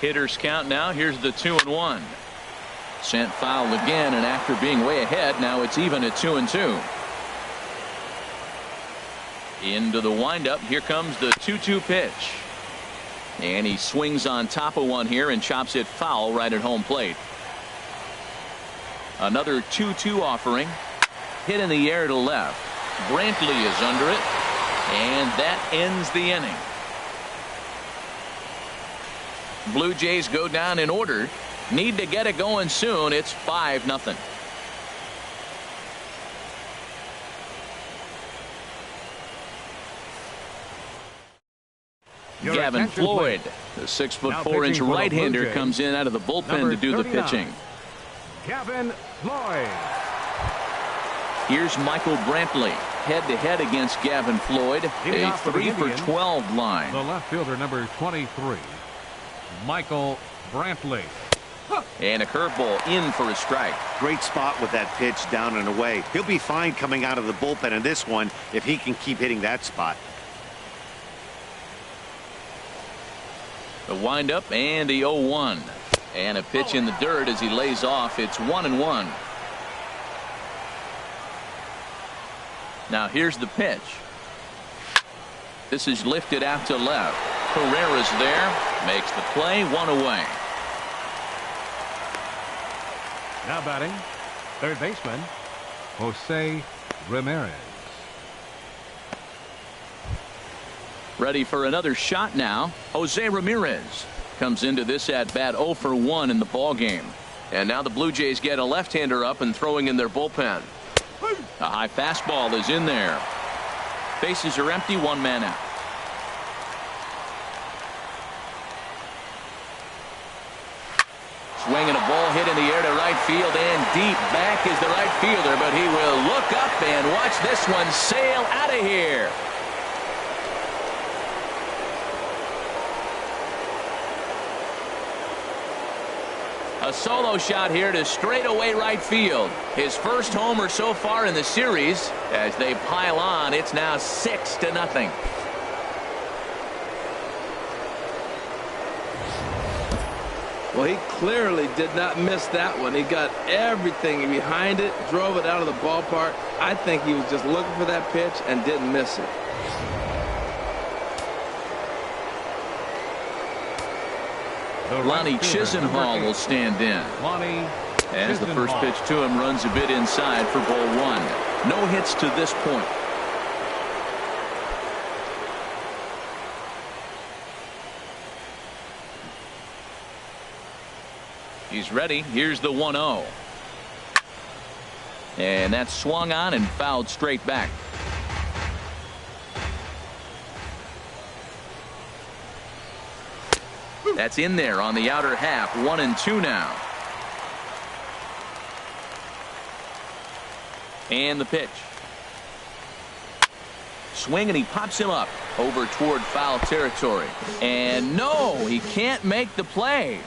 Hitters count now. Here's the 2-1. Sent foul again, and after being way ahead, now it's even at 2-2. Into the windup. Here comes the 2-2 pitch. And he swings on top of one here and chops it foul right at home plate. Another 2-2 offering. Hit in the air to left. Brantley is under it. And that ends the inning. Blue Jays go down in order. Need to get it going soon. It's 5-0. Gavin Floyd, the 6'4" right-hander, comes in out of the bullpen to do the pitching. Gavin Floyd. Here's Michael Brantley, head-to-head against Gavin Floyd. A 3 for 12 line. The left fielder, number 23, Michael Brantley. And a curveball in for a strike. Great spot with that pitch down and away. He'll be fine coming out of the bullpen in this one if he can keep hitting that spot. The windup and the 0-1. And a pitch in the dirt as he lays off. It's 1-1. Now here's the pitch. This is lifted out to left. Carrera's there. Makes the play. 1 away. Now batting, third baseman, Jose Ramirez. Ready for another shot now. Jose Ramirez comes into this at bat 0 for 1 in the ball game. And now the Blue Jays get a left-hander up and throwing in their bullpen. A high fastball is in there. Bases are empty. 1 man out. Swinging a ball hit in the air to right field, and deep back is the right fielder, but he will look up and watch this one sail out of here. A solo shot here to straightaway right field. His first homer so far in the series. As they pile on, it's now 6-0. Well, he clearly did not miss that one. He got everything behind it, drove it out of the ballpark. I think he was just looking for that pitch and didn't miss it. Lonnie Chisenhall will stand in. As the first pitch to him runs a bit inside for ball 1. No hits to this point. He's ready. Here's the 1-0. And that's swung on and fouled straight back. That's in there on the outer half. 1-2 now. And the pitch. Swing, and he pops him up over toward foul territory. And no, he can't make the play.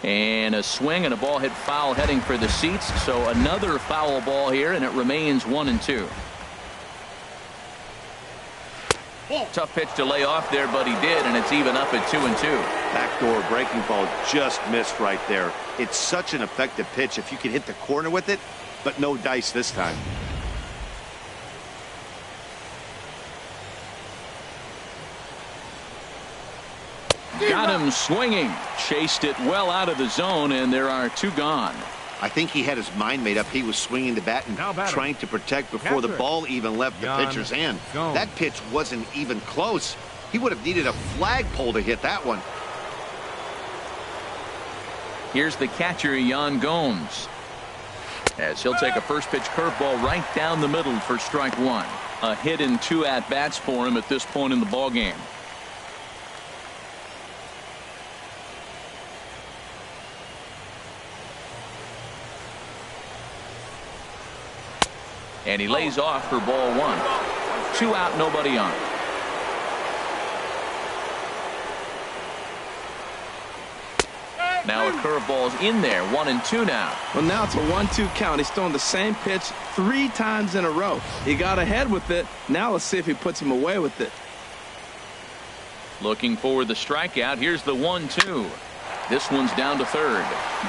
And a swing and a ball hit foul heading for the seats. So another foul ball here, and it remains 1-2. Tough pitch to lay off there, but he did, and it's even up at 2-2. Backdoor breaking ball just missed right there. It's such an effective pitch if you can hit the corner with it, but no dice this time. Got him swinging. Chased it well out of the zone, and there are 2 gone. I think he had his mind made up. He was swinging the bat and trying to protect before the ball even left the pitcher's hand. That pitch wasn't even close. He would have needed a flagpole to hit that one. Here's the catcher, Yan Gomes, as he'll take a first pitch curveball right down the middle for strike 1. A hit in 2 at-bats for him at this point in the ball game. And he lays off for ball 1. 2 out, nobody on. Now a curveball's in there. 1-2 now. Well, now it's a 1-2 count. He's thrown the same pitch 3 times in a row. He got ahead with it. Now let's see if he puts him away with it. Looking for the strikeout. Here's the 1-2. This one's down to third.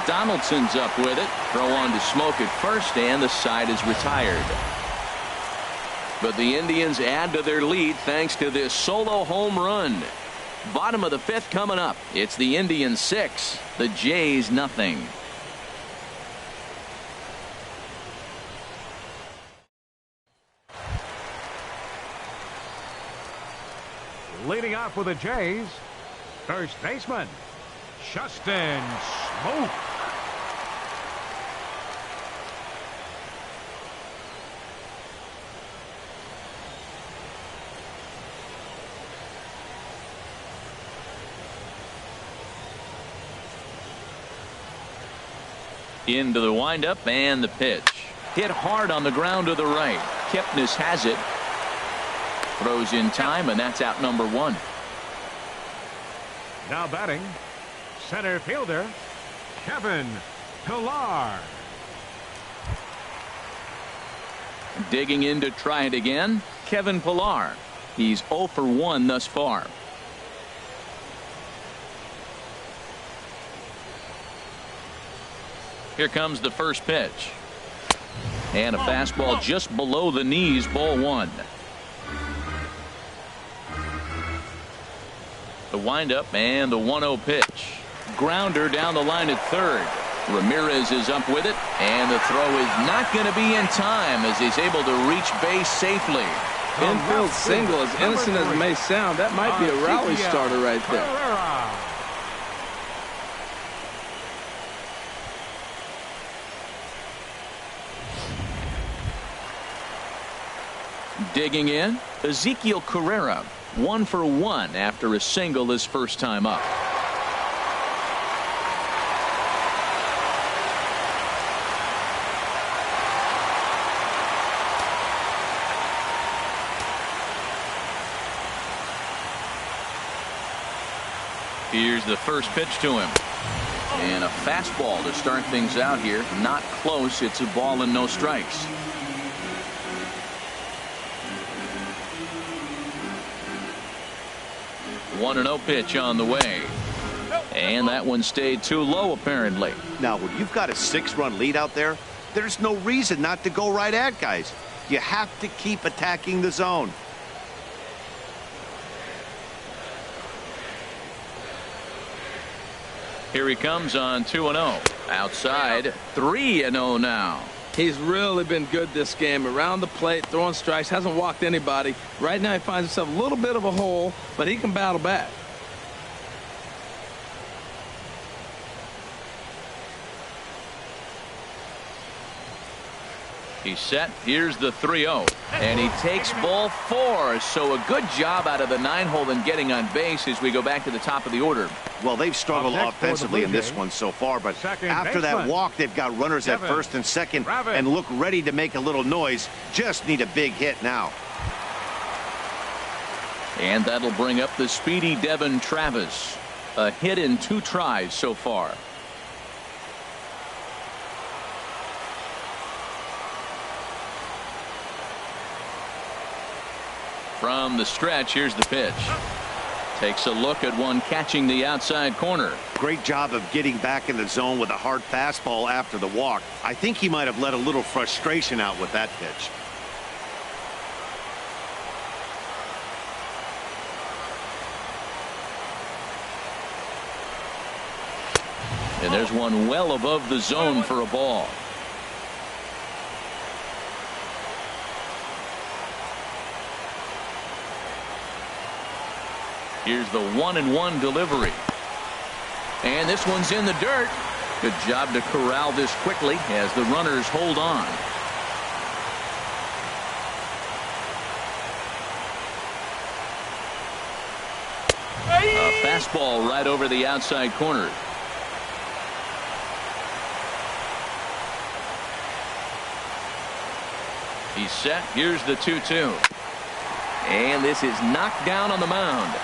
Donaldson's up with it. Throw on to Smoke at first, and the side is retired. But the Indians add to their lead thanks to this solo home run. Bottom of the 5th coming up. It's the Indians 6, the Jays nothing. Leading off with the Jays, first baseman, Justin Smoke. Into the windup and the pitch. Hit hard on the ground to the right. Kipnis has it. Throws in time, and that's out number 1. Now batting, center fielder, Kevin Pillar. Digging in to try it again, Kevin Pillar. He's 0 for 1 thus far. Here comes the first pitch. And a fastball just below the knees, ball 1. The windup and the 1-0 pitch. Grounder down the line at third. Ramirez is up with it, and the throw is not going to be in time as he's able to reach base safely. Infield single, as innocent as it may sound, that might be a rally starter right there. Digging in, Ezekiel Carrera, 1 for 1 after a single his first time up. Here's the first pitch to him. And a fastball to start things out here. Not close. It's a ball and no strikes. One 1-0 pitch on the way. And that one stayed too low, apparently. Now, when you've got a 6-run lead out there, there's no reason not to go right at guys. You have to keep attacking the zone. Here he comes on 2-0. Outside, 3-0 now. He's really been good this game. Around the plate, throwing strikes, hasn't walked anybody. Right now he finds himself a little bit of a hole, but he can battle back. He's set. Here's the 3-0. And he takes ball 4. So a good job out of the 9-hole in getting on base as we go back to the top of the order. Well, they've struggled offensively in this one so far, but after that walk, they've got runners at first and second and look ready to make a little noise. Just need a big hit now. And that'll bring up the speedy Devin Travis. A hit in 2 tries so far. From the stretch, here's the pitch. Takes a look at one catching the outside corner. Great job of getting back in the zone with a hard fastball after the walk. I think he might have let a little frustration out with that pitch. And there's one well above the zone for a ball. Here's the 1-1 delivery. And this one's in the dirt. Good job to corral this quickly as the runners hold on. A fastball right over the outside corner. He's set. Here's the 2-2. And this is knocked down on the mound.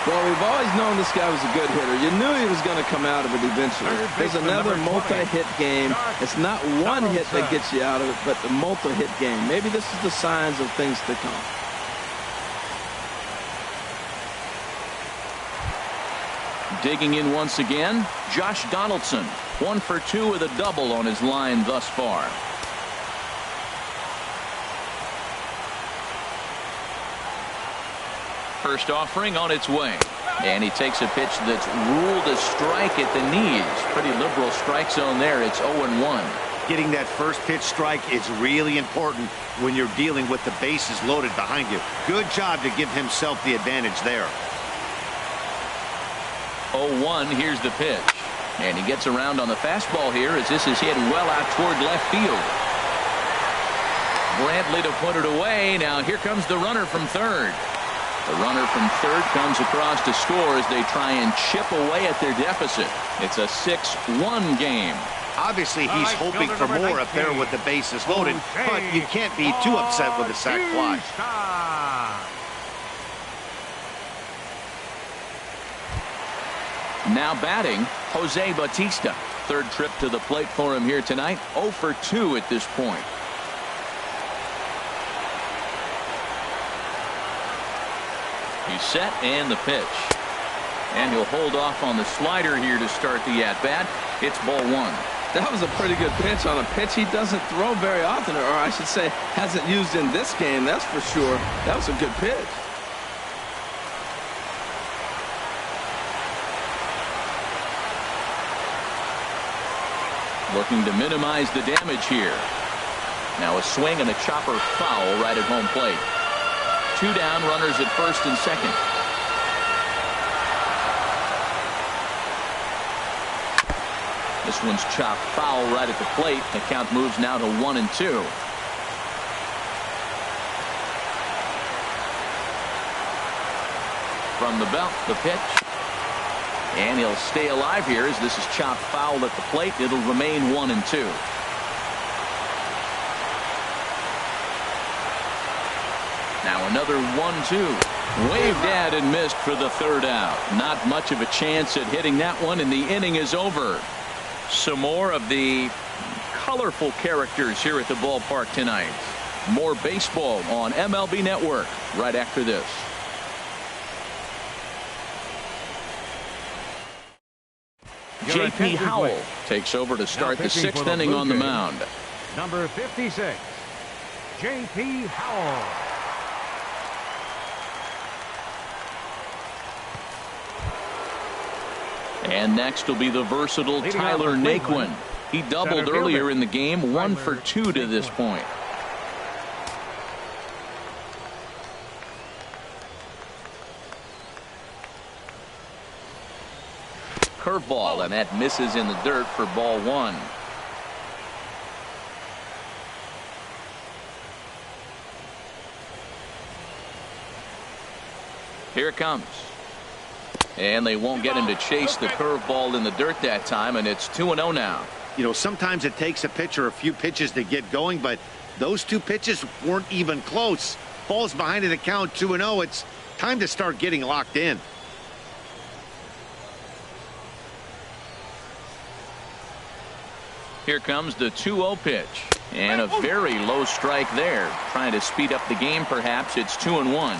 Well, we've always known this guy was a good hitter. You knew he was going to come out of it eventually. There's another multi-hit game. It's not one hit that gets you out of it, but the multi-hit game. Maybe this is the signs of things to come. Digging in once again, Josh Donaldson. 1 for 2 with a double on his line thus far. First offering on its way. And he takes a pitch that's ruled a strike at the knees. Pretty liberal strike zone there. It's 0-1. Getting that first pitch strike is really important when you're dealing with the bases loaded behind you. Good job to give himself the advantage there. 0-1. Here's the pitch. And he gets around on the fastball here as this is hit well out toward left field. Brantley to put it away. Now here comes the runner from third. The runner from third comes across to score as they try and chip away at their deficit. It's a 6-1 game. Obviously, he's hoping for more up there with the bases loaded, but you can't be too upset with a sac fly. Now batting, Jose Bautista. Third trip to the plate for him here tonight. 0 for 2 at this point. He's set and the pitch. And he'll hold off on the slider here to start the at-bat. It's ball 1. That was a pretty good pitch on a pitch he doesn't throw very often, or I should say hasn't used in this game, that's for sure. That was a good pitch. Looking to minimize the damage here. Now a swing and a chopper foul right at home plate. 2 down, runners at first and second. This one's chopped foul right at the plate. The count moves now to 1-2. From the belt, the pitch. And he'll stay alive here as this is chopped foul at the plate. It'll remain 1-2. Now another 1-2. Waved at and missed for the third out. Not much of a chance at hitting that one, and the inning is over. Some more of the colorful characters here at the ballpark tonight. More baseball on MLB Network right after this. J.P. Howell takes over to start the 6th inning on the mound. Number 56, J.P. Howell. And next will be the versatile Tyler Naquin. He doubled earlier in the game, 1 for 2 to this point. Curveball, and that misses in the dirt for ball 1. Here it comes. And they won't get him to chase the curveball in the dirt that time, and it's 2-0 now. You know, sometimes it takes a pitcher a few pitches to get going, but those 2 pitches weren't even close. Falls behind in the count, 2-0. It's time to start getting locked in. Here comes the 2-0 pitch. And a very low strike there. Trying to speed up the game, perhaps. It's 2-1.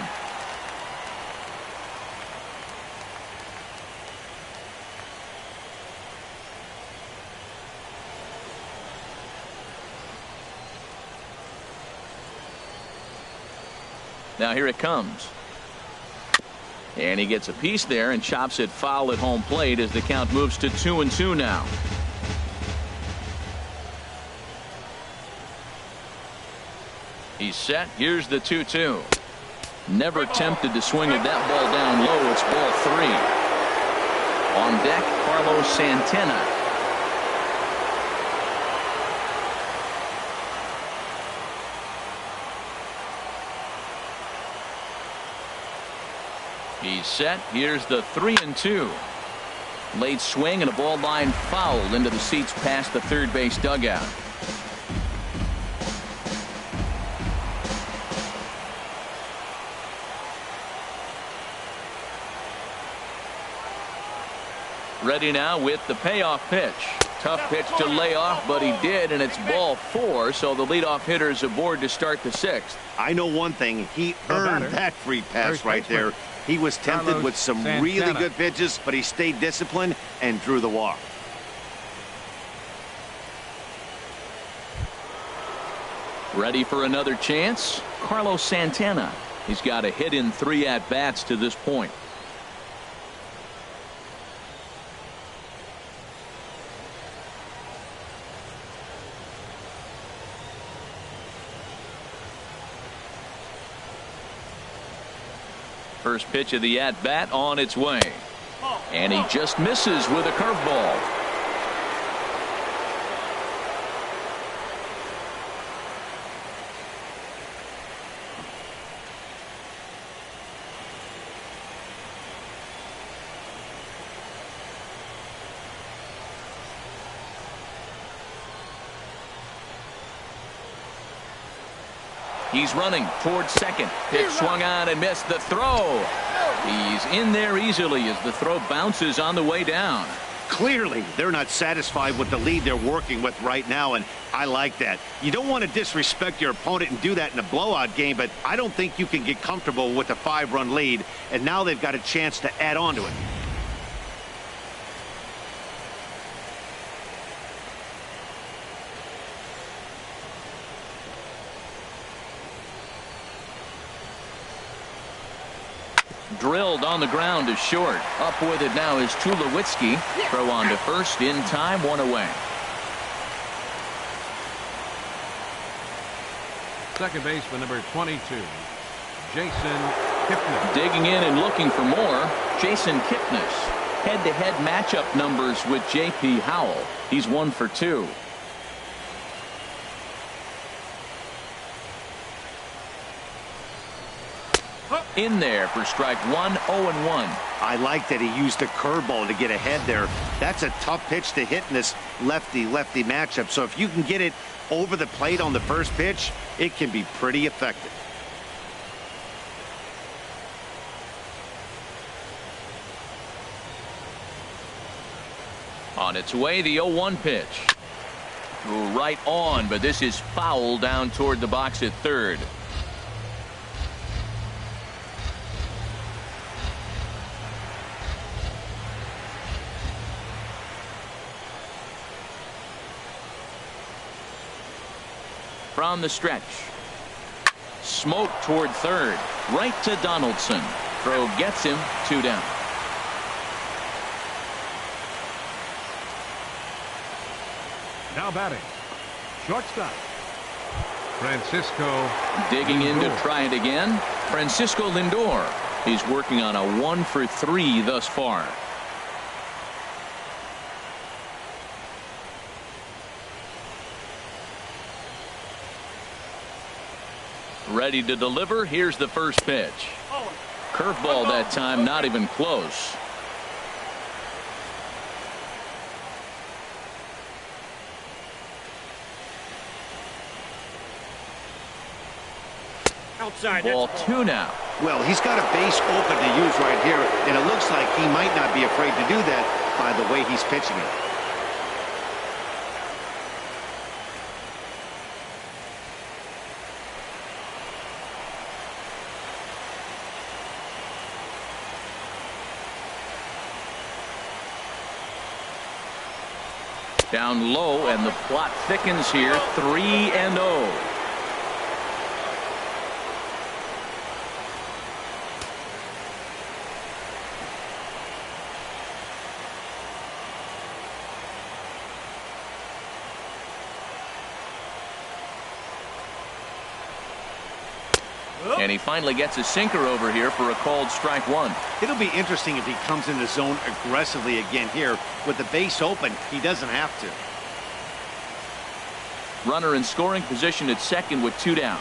Now here it comes. And he gets a piece there and chops it foul at home plate as the count moves to 2-2 now. He's set. Here's the 2-2. Never tempted to swing at that ball down low. It's ball 3. On deck, Carlos Santana. He's set. Here's the 3-2. Late swing and a ball line fouled into the seats past the third base dugout. Ready now with the payoff pitch. Tough pitch to lay off, but he did, and it's ball 4, so the leadoff hitter is aboard to start the 6th. I know one thing. He earned that free pass right there. He was tempted with some really good pitches, but he stayed disciplined and drew the walk. Ready for another chance? Carlos Santana. He's got a hit in 3 at-bats to this point. First pitch of the at-bat on its way. And he just misses with a curveball. He's running towards second. Pitch swung on and missed the throw. He's in there easily as the throw bounces on the way down. Clearly, they're not satisfied with the lead they're working with right now, and I like that. You don't want to disrespect your opponent and do that in a blowout game, but I don't think you can get comfortable with a 5-run lead, and now they've got a chance to add on to it. Drilled on the ground to short. Up with it now is Tulowitzki. Throw on to first in time, 1 away. Second baseman number 22, Jason Kipnis. Digging in and looking for more, Jason Kipnis. Head-to-head matchup numbers with J.P. Howell. He's 1 for 2. In there for strike 1, 0-1. I like that he used a curveball to get ahead there. That's a tough pitch to hit in this lefty-lefty matchup. So if you can get it over the plate on the first pitch, it can be pretty effective. On its way, the 0-1 pitch. Right on, but this is foul down toward the box at third. From the stretch. Smoke toward third. Right to Donaldson. Throw gets him, 2 down. Now batting, shortstop, Francisco. Digging in to Lindor. try it again. Francisco Lindor. He's working on a 1 for 3 thus far. Ready to deliver. Here's the first pitch. Curveball that time, not even close. Outside. Ball 2 now. Well, he's got a base open to use right here, and it looks like he might not be afraid to do that by the way he's pitching it. Down low, and the plot thickens here. 3-0. And he finally gets a sinker over here for a called strike one. It'll be interesting if he comes in the zone aggressively again here. With the base open, he doesn't have to. Runner in scoring position at second with 2 down.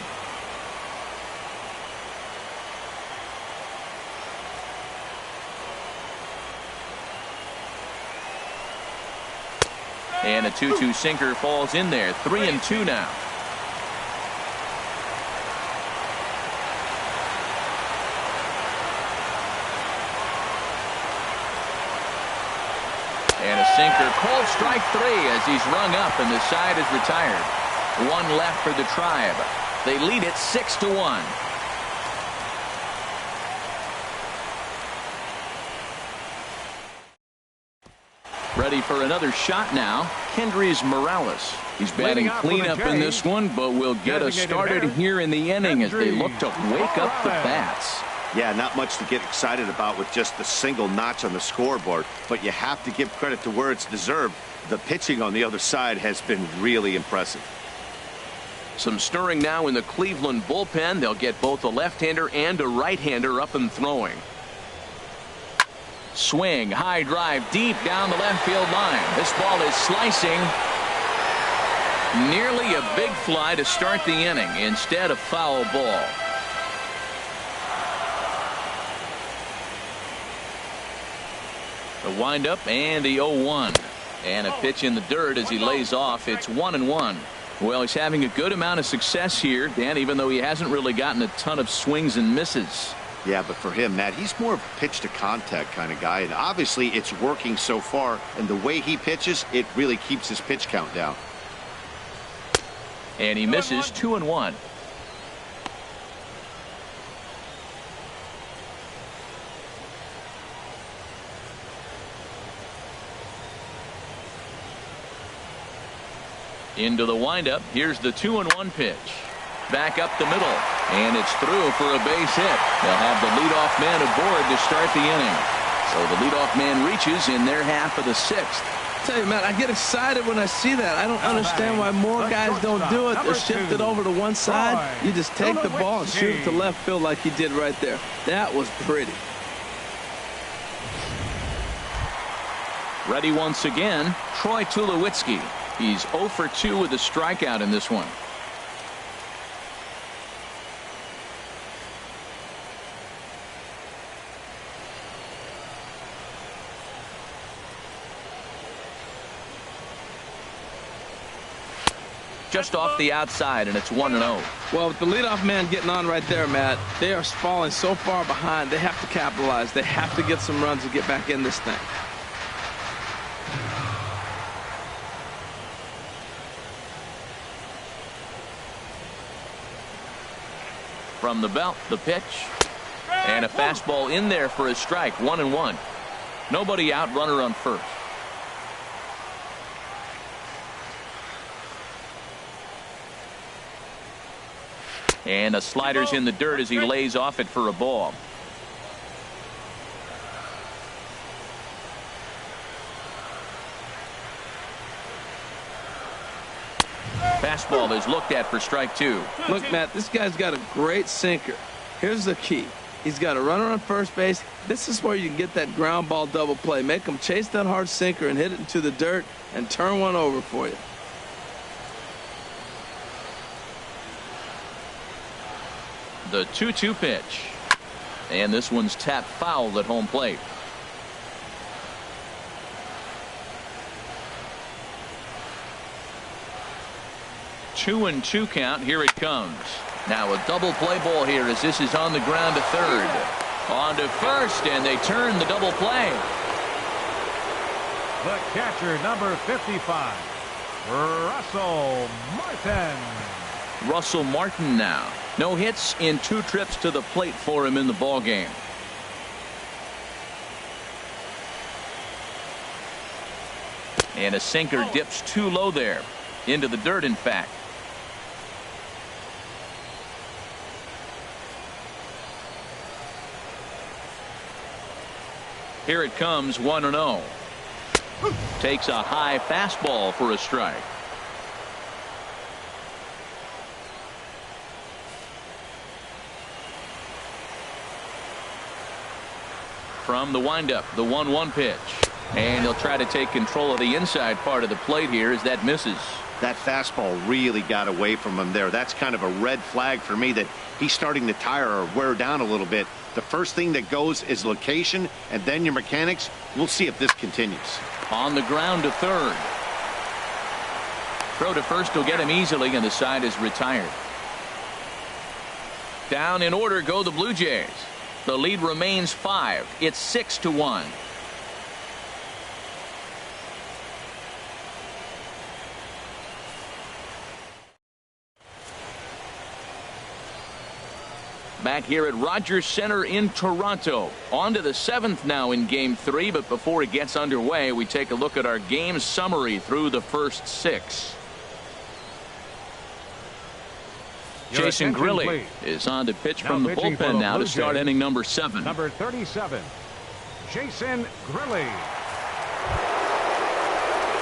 And a 2-2 sinker falls in there. 3-2 now. And a sinker, called strike 3 as he's rung up and the side is retired. 1 left for the Tribe. They lead it 6-1. Ready for another shot now. Kendrys Morales. He's batting cleanup in this one, but will get us started here in the inning as they look to wake up the bats. Yeah, not much to get excited about with just the single notch on the scoreboard, but you have to give credit to where it's deserved. The pitching on the other side has been really impressive. Some stirring now in the Cleveland bullpen. They'll get both a left-hander and a right-hander up and throwing. Swing, high drive, deep down the left field line. This ball is slicing. Nearly a big fly to start the inning. Instead, a foul ball. The windup and the 0-1. And a pitch in the dirt as he lays off. It's 1-1. Well, he's having a good amount of success here, Dan, even though he hasn't really gotten a ton of swings and misses. Yeah, but for him, Matt, he's more of a pitch to contact kind of guy, and obviously it's working so far, and the way he pitches, it really keeps his pitch count down. And he misses. 2-1. Into the windup. Here's the 2-1 pitch. Back up the middle, and it's through for a base hit. They'll have the leadoff man aboard to start the inning. So the leadoff man reaches in their half of the 6th. I tell you, man, I get excited when I see that. I don't understand why more guys don't do it. They're shifted over to one side. You just take the ball and shoot it to left field like he did right there. That was pretty. Ready once again, Troy Tulowitzki. He's 0 for 2 with a strikeout in this one. Just off the outside, and it's 1-0. Well, with the leadoff man getting on right there, Matt, they are falling so far behind. They have to capitalize. They have to get some runs to get back in this thing. From the belt, the pitch, and a fastball in there for a strike. 1-1. Nobody out, runner on first. And a slider's in the dirt as he lays off it for a ball. Fastball is looked at for strike 2. Look, Matt, this guy's got a great sinker. Here's the key. He's got a runner on first base. This is where you can get that ground ball double play. Make him chase that hard sinker and hit it into the dirt and turn one over for you. The 2-2 pitch. And this one's tapped foul at home plate. Two and 2 count. Here it comes. Now a double play ball here as this is on the ground to third. On to first, and they turn the double play. The catcher, number 55, Russell Martin. Russell Martin now. No hits in 2 trips to the plate for him in the ball game. And a sinker dips too low there. Into the dirt, in fact. Here it comes, 1-0. Takes a high fastball for a strike. From the windup, the 1-1 pitch. And he'll try to take control of the inside part of the plate here as that misses. That fastball really got away from him there. That's kind of a red flag for me that he's starting to tire or wear down a little bit. The first thing that goes is location and then your mechanics. We'll see if this continues. On the ground to third. Throw to first will get him easily, and the side is retired. Down in order go the Blue Jays. The lead remains 5. It's 6-1. Back here at Rogers Center in Toronto. On to the 7th now in Game 3, but before it gets underway, we take a look at our game summary through the first 6. Jason Grilli is on to pitch from the bullpen now to start inning number 7. Number 37, Jason Grilli.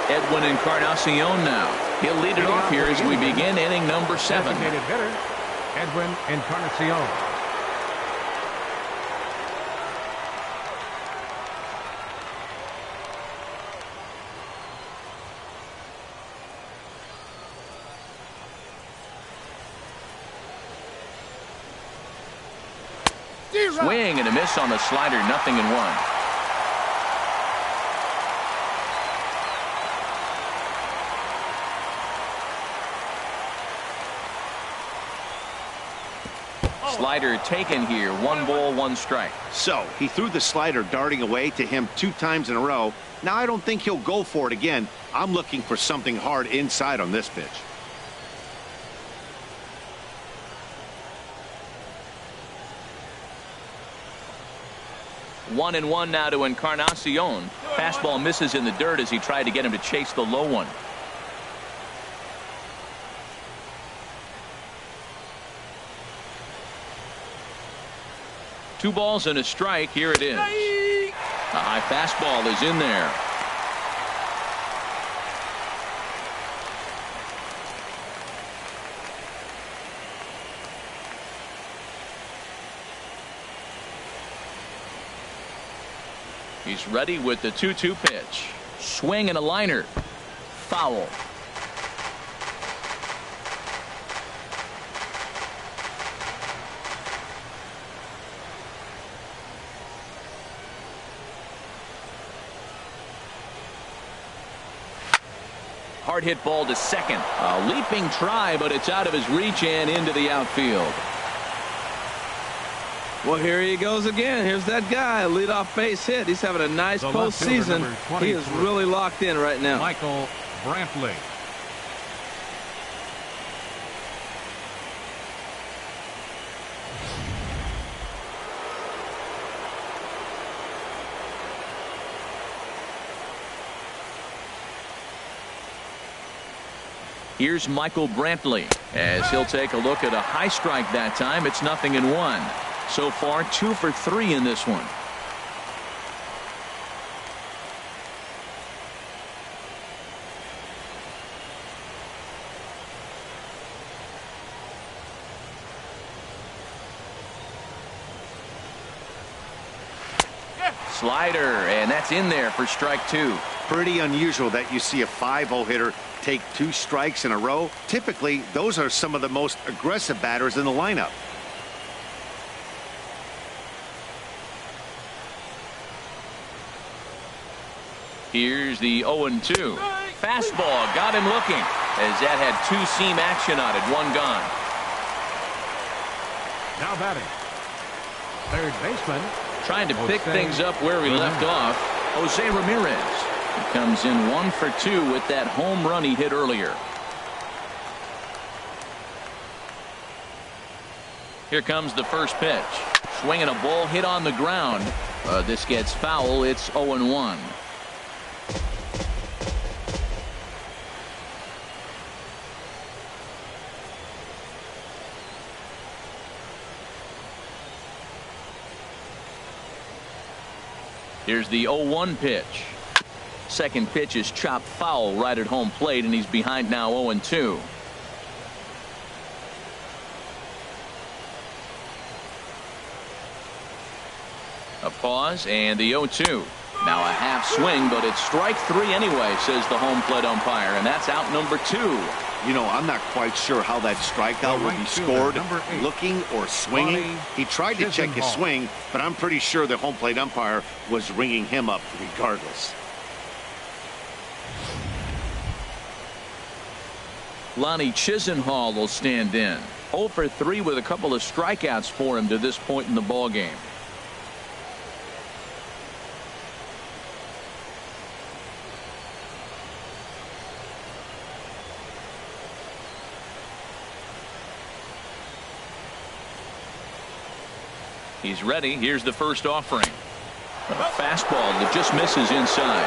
Edwin Encarnacion now. He'll lead it off here as we begin inning number 7. Designated hitter, Edwin Encarnacion. Swing and a miss on the slider, 0-1. Slider taken here, 1 ball, 1 strike. So he threw the slider darting away to him 2 times in a row. Now I don't think he'll go for it again. I'm looking for something hard inside on this pitch. One and one now to Encarnacion. Fastball misses in the dirt as he tried to get him to chase the low one. Two balls and a strike. Here it is. A high fastball is in there. He's ready with the 2-2 pitch. Swing and a liner. Foul. Hard hit ball to second. A leaping try, but it's out of his reach and into the outfield. Well, here he goes again. Here's that guy, leadoff base hit. He's having a nice postseason. He is really locked in right now. Michael Brantley. Here's Michael Brantley as he'll take a look at a high strike that time. It's 0-1. So far 2 for 3 in this one. Slider, and that's in there for strike 2. Pretty unusual that you see a 5-0 hitter take 2 strikes in a row. Typically, those are some of the most aggressive batters in the lineup. Here's the 0-2. Fastball got him looking as that had 2-seam action on it. 1 gone. Now batting, third baseman. Trying to pick things up where we left off. Jose Ramirez. He comes in 1 for 2 with that home run he hit earlier. Here comes the first pitch. Swinging a ball hit on the ground. This gets foul. It's 0-1. Here's the 0-1 pitch. Second pitch is chopped foul right at home plate, and he's behind now 0-2. A pause and the 0-2. Now a half swing, but it's strike three anyway, says the home plate umpire, and that's out number 2. You know, I'm not quite sure how that strikeout will be scored, looking or swinging. He tried to check his swing, but I'm pretty sure the home plate umpire was ringing him up regardless. Lonnie Chisenhall will stand in. 0 for 3 with a couple of strikeouts for him to this point in the ballgame. He's ready. Here's the first offering. A fastball that just misses inside.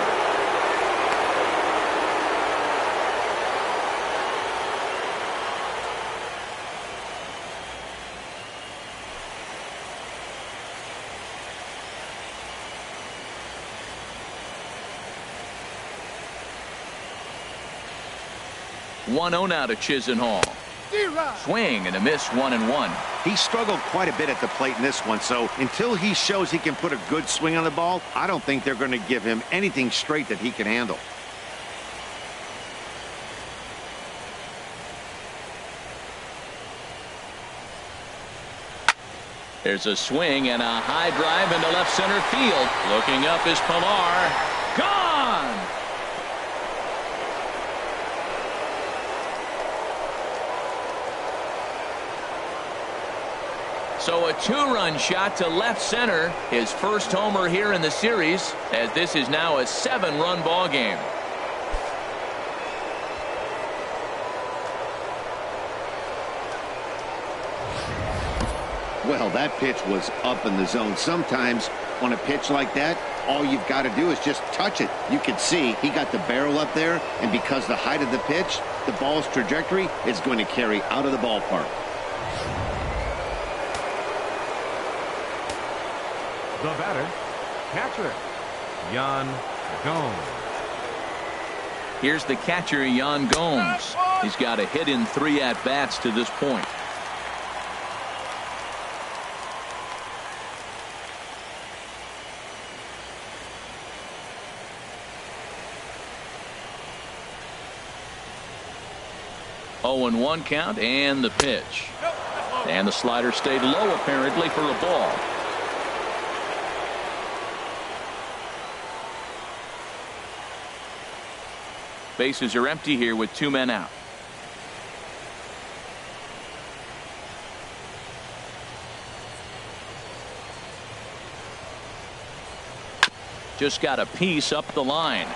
One 0 now to Chisenhall. Swing and a miss, 1-1. He struggled quite a bit at the plate in this one, so until he shows he can put a good swing on the ball, I don't think they're going to give him anything straight that he can handle. There's a swing and a high drive into left center field. Looking up is Pilar. Gone! So a 2-run shot to left center. His first homer here in the series, as this is now a 7-run ball game. Well, that pitch was up in the zone. Sometimes on a pitch like that, all you've got to do is just touch it. You can see he got the barrel up there, and because the height of the pitch, the ball's trajectory is going to carry out of the ballpark. The batter, catcher, Yan Gomes. Here's the catcher, Yan Gomes. He's got a hit in 3 at-bats to this point. Oh, 0-1 count and the pitch. And the slider stayed low apparently for a ball. Bases are empty here with 2 men out. Just got a piece up the line.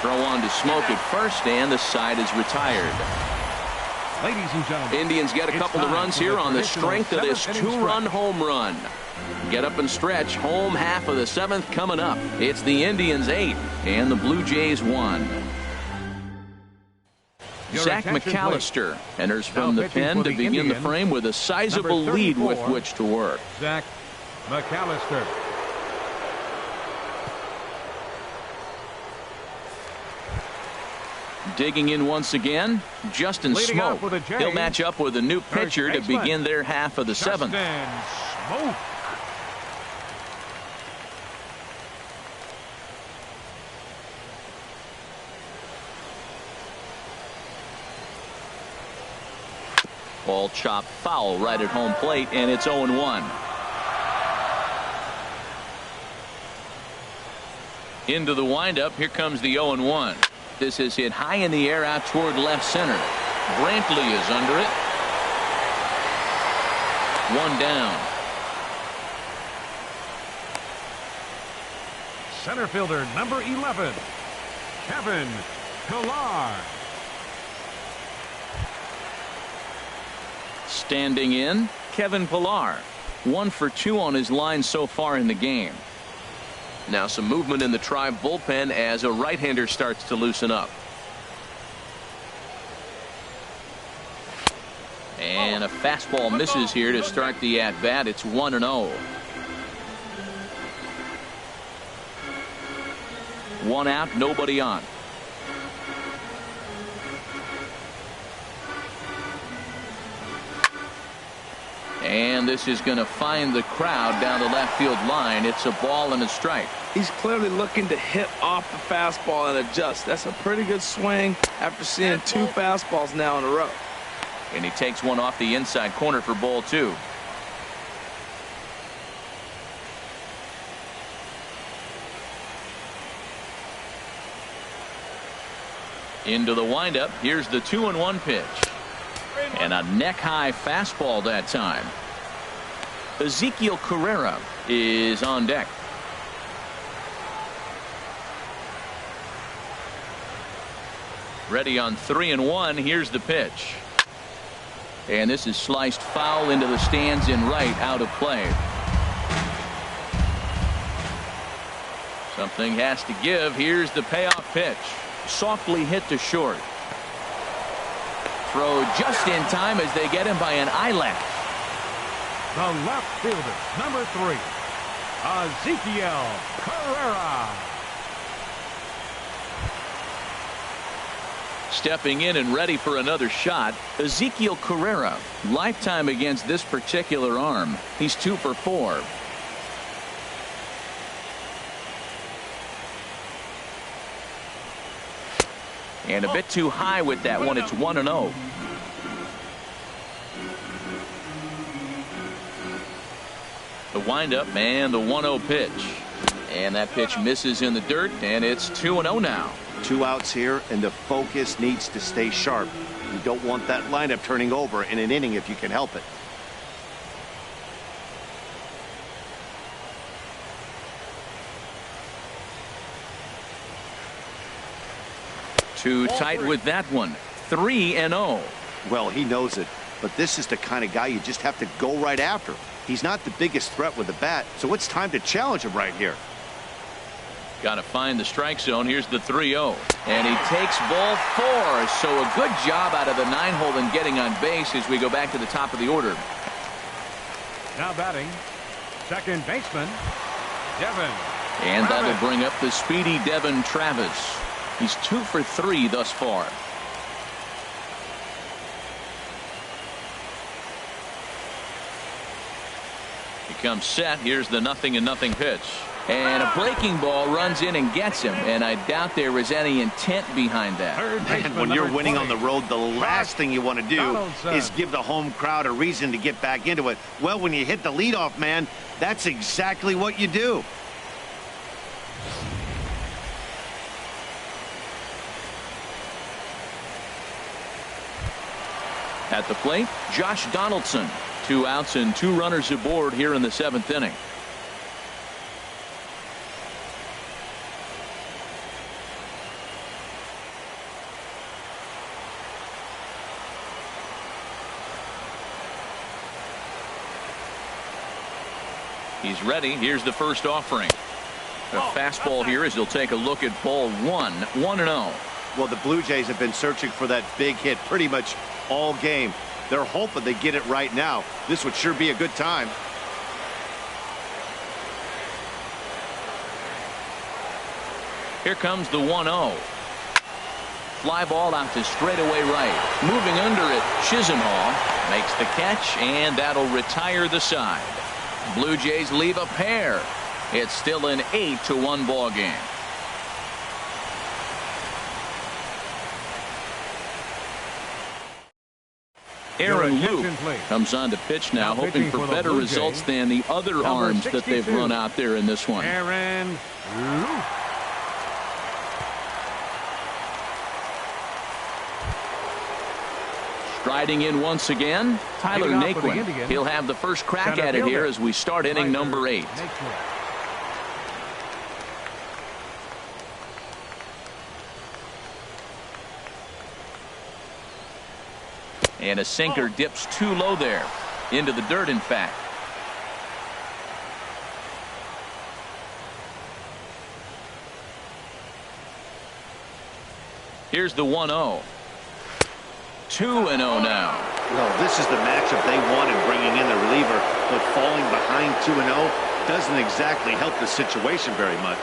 Throw on to Smoke at first, and the side is retired. Ladies and gentlemen, Indians get a couple of runs here on the strength of this 2-run home run. Get up and stretch. Home half of the 7th coming up. It's the Indians 8 and the Blue Jays 1. Zach McAllister enters from the pen to begin the frame with a sizable lead with which to work. Zach McAllister. Digging in once again, Justin Smoke. He'll match up with a new pitcher to begin their half of the 7th. Smoke. Ball chopped foul right at home plate, and it's 0-1. Into the windup, here comes the 0-1. This is hit high in the air out toward left center. Brantley is under it. 1 down. Center fielder number 11, Kevin Pilar. Standing in, Kevin Pilar. 1 for 2 on his line so far in the game. Now some movement in the Tribe bullpen as a right-hander starts to loosen up. And a fastball misses here to start the at-bat. It's 1-0. 1 out, nobody on. And this is going to find the crowd down the left field line. It's a ball and a strike. He's clearly looking to hit off the fastball and adjust. That's a pretty good swing after seeing 2 fastballs now in a row. And he takes one off the inside corner for ball 2. Into the windup. Here's the 2-1 pitch. And a neck-high fastball that time. Ezekiel Carrera is on deck. Ready on 3-1. Here's the pitch. And this is sliced foul into the stands in right, out of play. Something has to give. Here's the payoff pitch. Softly hit to short. Throw just in time as they get him by an eyelash. The left fielder, number 3, Ezekiel Carrera. Stepping in and ready for another shot, Ezekiel Carrera. Lifetime against this particular arm. He's 2 for 4. And a bit too high with that one. It's 1-0. The windup and the 1-0 pitch. And that pitch misses in the dirt, and it's 2-0 now. 2 outs here, and the focus needs to stay sharp. You don't want that lineup turning over in an inning if you can help it. Too tight with that one. 3-0. Well, he knows it, but this is the kind of guy you just have to go right after. He's not the biggest threat with the bat, so it's time to challenge him right here. Got to find the strike zone. Here's the 3-0. And he takes ball 4. So a good job out of the 9-hole and getting on base as we go back to the top of the order. Now batting, second baseman, Devin. And that'll bring up the speedy Devin Travis. He's 2 for 3 thus far. He comes set. Here's the 0-0 pitch. And a breaking ball runs in and gets him. And I doubt there was any intent behind that. And when you're winning on the road, the last thing you want to do is give the home crowd a reason to get back into it. Well, when you hit the leadoff man, that's exactly what you do. At the plate, Josh Donaldson. 2 outs and 2 runners aboard here in the 7th inning. He's ready. Here's the first offering. A fastball here as he'll take a look at ball 1. 1-0. Well, the Blue Jays have been searching for that big hit pretty much all game. They're hoping they get it right now. This would sure be a good time. Here comes the 1-0. Fly ball out to straightaway right. Moving under it, Chisenhall makes the catch, and that'll retire the side. Blue Jays leave a pair. It's still an 8-1 ball game. Aaron Luke comes on to pitch now, hoping for better results than the other arms that they've run out there in this one. Aaron Luke. Striding in once again, Tyler Naquin. He'll have the first crack at it here as we start inning number 8. And a sinker dips too low there. Into the dirt, in fact. Here's the 1-0. 2-0 now. Well, this is the matchup they wanted, bringing in the reliever, but falling behind 2-0 doesn't exactly help the situation very much.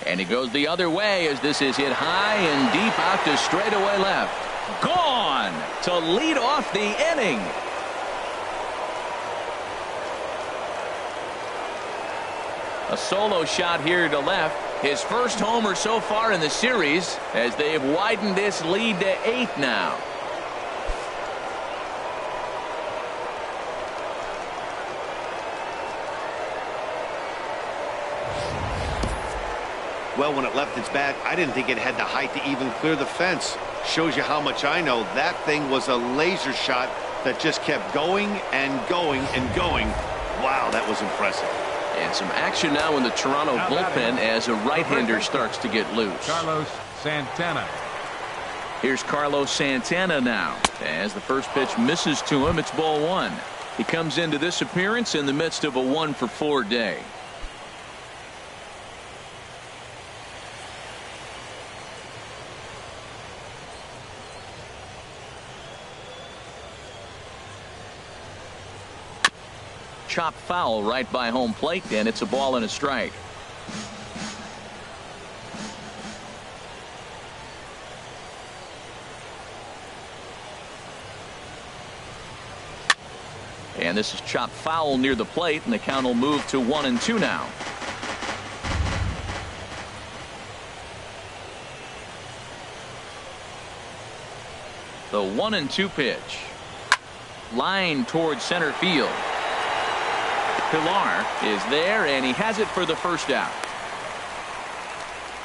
And he goes the other way as this is hit high and deep out to straightaway left. Gone to lead off the inning. A solo shot here to left. His first homer so far in the series as they've widened this lead to 8 now. Well, when it left its bat, I didn't think it had the height to even clear the fence. Shows you how much I know. That thing was a laser shot that just kept going and going and going. Wow, that was impressive. And some action now in the Toronto bullpen as a right-hander starts to get loose. Carlos Santana. Here's Carlos Santana now. As the first pitch misses to him, it's ball 1. He comes into this appearance in the midst of a 1-for-4 day. Chop foul right by home plate, and it's a ball and a strike. And this is chopped foul near the plate, and the count will move to 1-2 now. The 1-2 pitch. Line towards center field. Pilar is there, and he has it for the first out.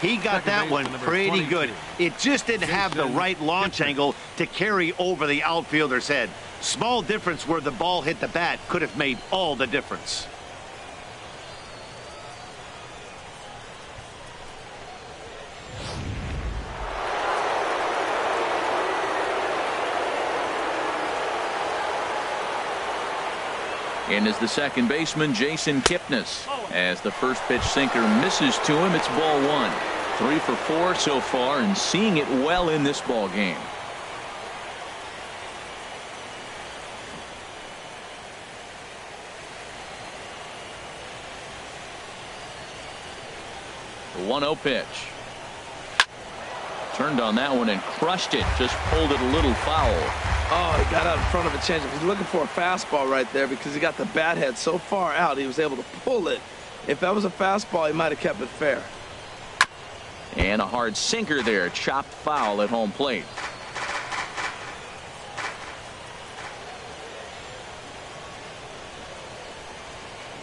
He got that one pretty good. It just didn't have the right launch angle to carry over the outfielder's head. Small difference where the ball hit the bat could have made all the difference. In is the second baseman, Jason Kipnis. As the first pitch sinker misses to him, it's ball 1. 3 for 4 so far, and seeing it well in this ball game. The 1-0 pitch. Turned on that one and crushed it. Just pulled it a little foul. Oh, he got out in front of a changeup. He's looking for a fastball right there because he got the bat head so far out he was able to pull it. If that was a fastball, he might have kept it fair. And a hard sinker there. Chopped foul at home plate.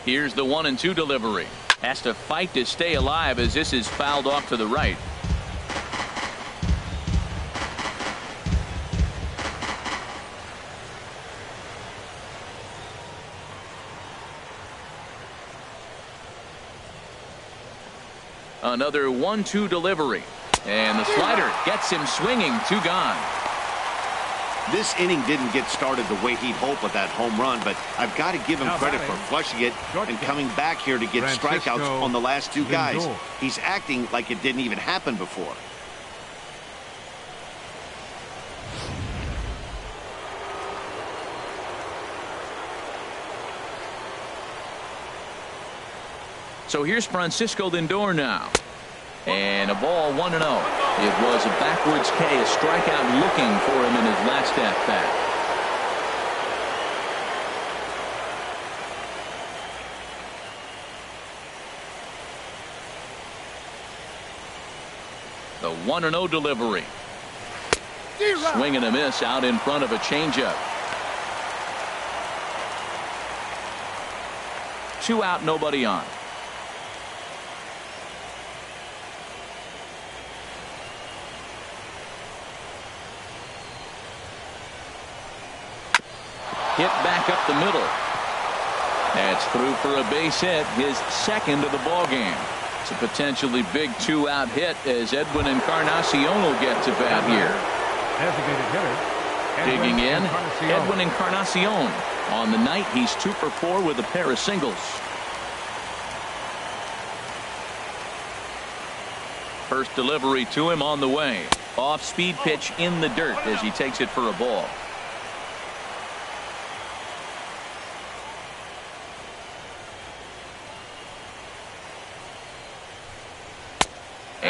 Here's the 1-2 delivery. Has to fight to stay alive as this is fouled off to the right. Another 1-2 delivery. And the slider gets him swinging. 2 gone. This inning didn't get started the way he'd hoped with that home run, but I've got to give him credit for flushing it and coming back here to get strikeouts on the last 2 guys. He's acting like it didn't even happen before. So here's Francisco Lindor now. And a ball 1-0. It was a backwards K, a strikeout looking for him in his last at bat. The 1-0 delivery. Swing and a miss out in front of a changeup. 2 out, nobody on. Hit back up the middle. That's through for a base hit, his second of the ball game. It's a potentially big 2-out hit as Edwin Encarnacion will get to bat here. Digging in, Edwin Encarnacion. On the night, he's 2 for 4 with a pair of singles. First delivery to him on the way. Off-speed pitch in the dirt as he takes it for a ball.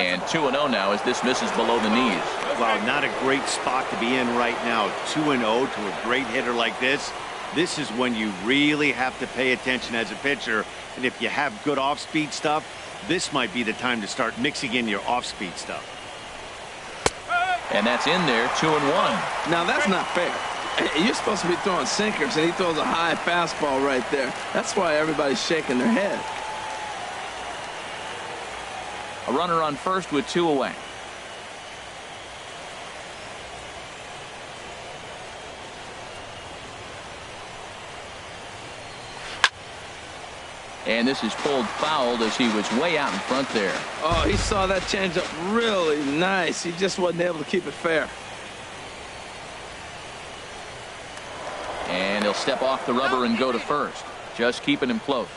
And 2-0 now as this misses below the knees. Wow, not a great spot to be in right now. 2-0 to a great hitter like this. This is when you really have to pay attention as a pitcher. And if you have good off-speed stuff, this might be the time to start mixing in your off-speed stuff. And that's in there, 2-1. Now, that's not fair. You're supposed to be throwing sinkers, and he throws a high fastball right there. That's why everybody's shaking their head. A runner on first with 2 away. And this is pulled fouled as he was way out in front there. Oh, he saw that changeup really nice. He just wasn't able to keep it fair. And he'll step off the rubber and go to first. Just keeping him close.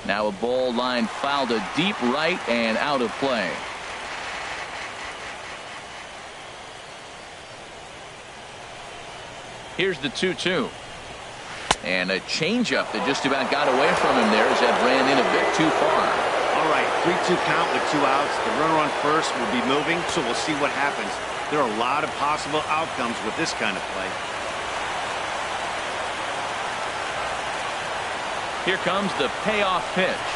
Now a ball line foul to deep right and out of play. Here's the 2-2. And a changeup that just about got away from him there as that ran in a bit too far. All right, 3-2 count with 2 outs. The runner on first will be moving, so we'll see what happens. There are a lot of possible outcomes with this kind of play. Here comes the payoff pitch.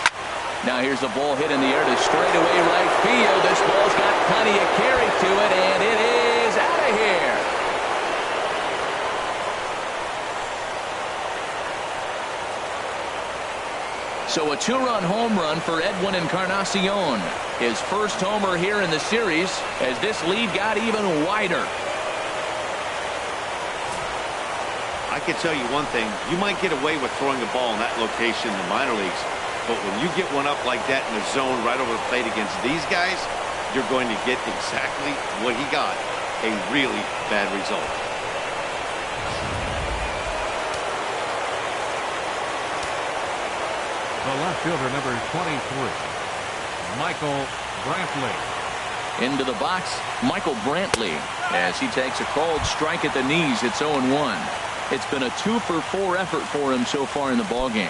Now here's a ball hit in the air to straightaway right field. This ball's got plenty of carry to it, and it is out of here. So a 2-run home run for Edwin Encarnacion. His first homer here in the series as this lead got even wider. I can tell you one thing. You might get away with throwing a ball in that location in the minor leagues, but when you get one up like that in the zone right over the plate against these guys, you're going to get exactly what he got, a really bad result. The left fielder, number 23, Michael Brantley. Into the box, Michael Brantley, as he takes a called strike at the knees. It's 0-1. It's been a 2-for-4 effort for him so far in the ballgame.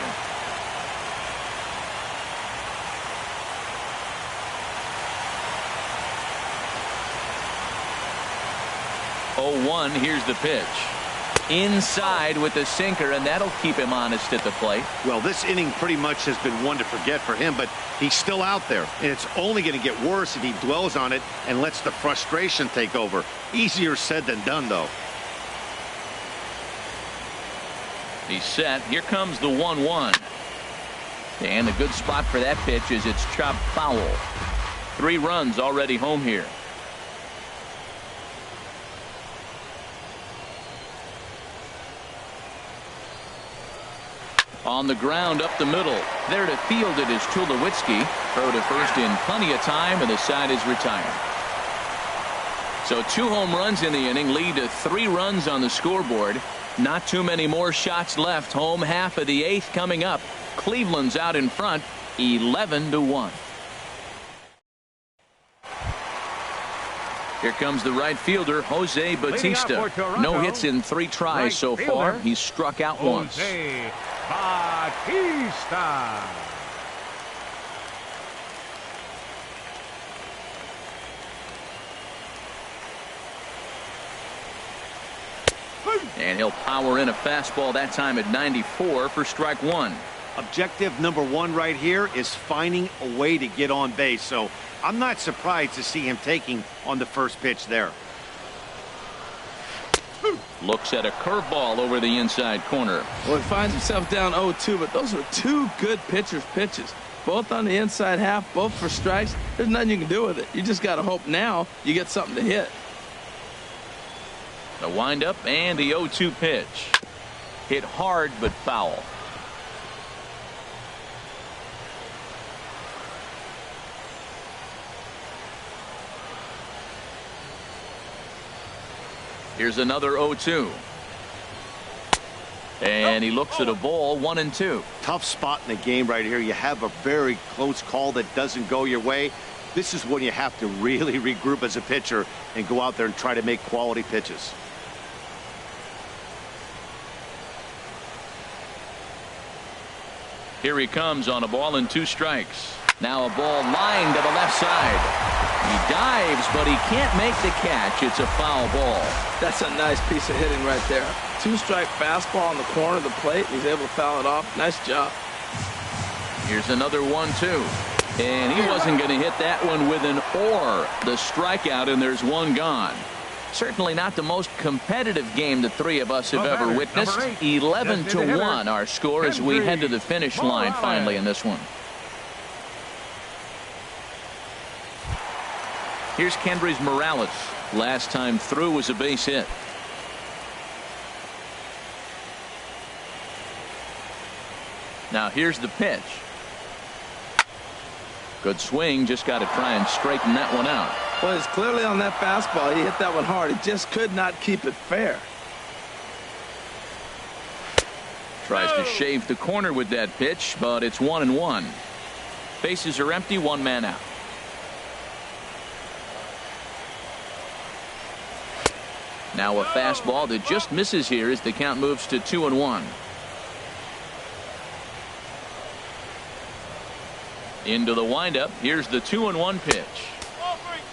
Here's the pitch. Inside with the sinker, and that'll keep him honest at the plate. Well, this inning pretty much has been one to forget for him, but he's still out there, and it's only going to get worse if he dwells on it and lets the frustration take over. Easier said than done, though. He's set. Here comes the 1-1. And a good spot for that pitch is it's chopped foul. 3 runs already home here. On the ground up the middle. There to field it is Tulowitzki. Throw to first in plenty of time, and the side is retired. So 2 home runs in the inning lead to 3 runs on the scoreboard. Not too many more shots left. Home half of the 8th coming up. Cleveland's out in front 11-1. Here comes the right fielder, Jose Bautista. No hits in 3 tries so far. He's struck out once. Jose Bautista. And he'll power in a fastball that time at 94 for strike 1. Objective number 1 right here is finding a way to get on base. So I'm not surprised to see him taking on the first pitch there. Looks at a curveball over the inside corner. Well, he finds himself down 0-2, but those are 2 good pitchers' pitches. Both on the inside half, both for strikes. There's nothing you can do with it. You just got to hope now you get something to hit. The windup and the 0-2 pitch. Hit hard but foul. Here's another 0-2. And he looks at a ball, 1-2. Tough spot in the game right here. You have a very close call that doesn't go your way. This is when you have to really regroup as a pitcher and go out there and try to make quality pitches. Here he comes on a ball and 2 strikes. Now a ball lined to the left side. He dives, but he can't make the catch. It's a foul ball. That's a nice piece of hitting right there. 2-strike fastball on the corner of the plate. He's able to foul it off. Nice job. Here's another 1-2. And he wasn't going to hit that one with an or. The strikeout, and there's 1 gone. Certainly not the most competitive game the 3 of us have ever witnessed. 11-1 our score as we head to the finish line finally in this one. Here's Kendrys Morales. Last time through was a base hit. Now here's the pitch. Good swing. Just got to try and straighten that one out. Well, it's clearly on that fastball. He hit that one hard. He just could not keep it fair. Tries to shave the corner with that pitch, but it's 1-1. Bases are empty. 1 man out. Now a fastball that just misses here as the count moves to 2-1. Into the windup. Here's the 2-1 pitch.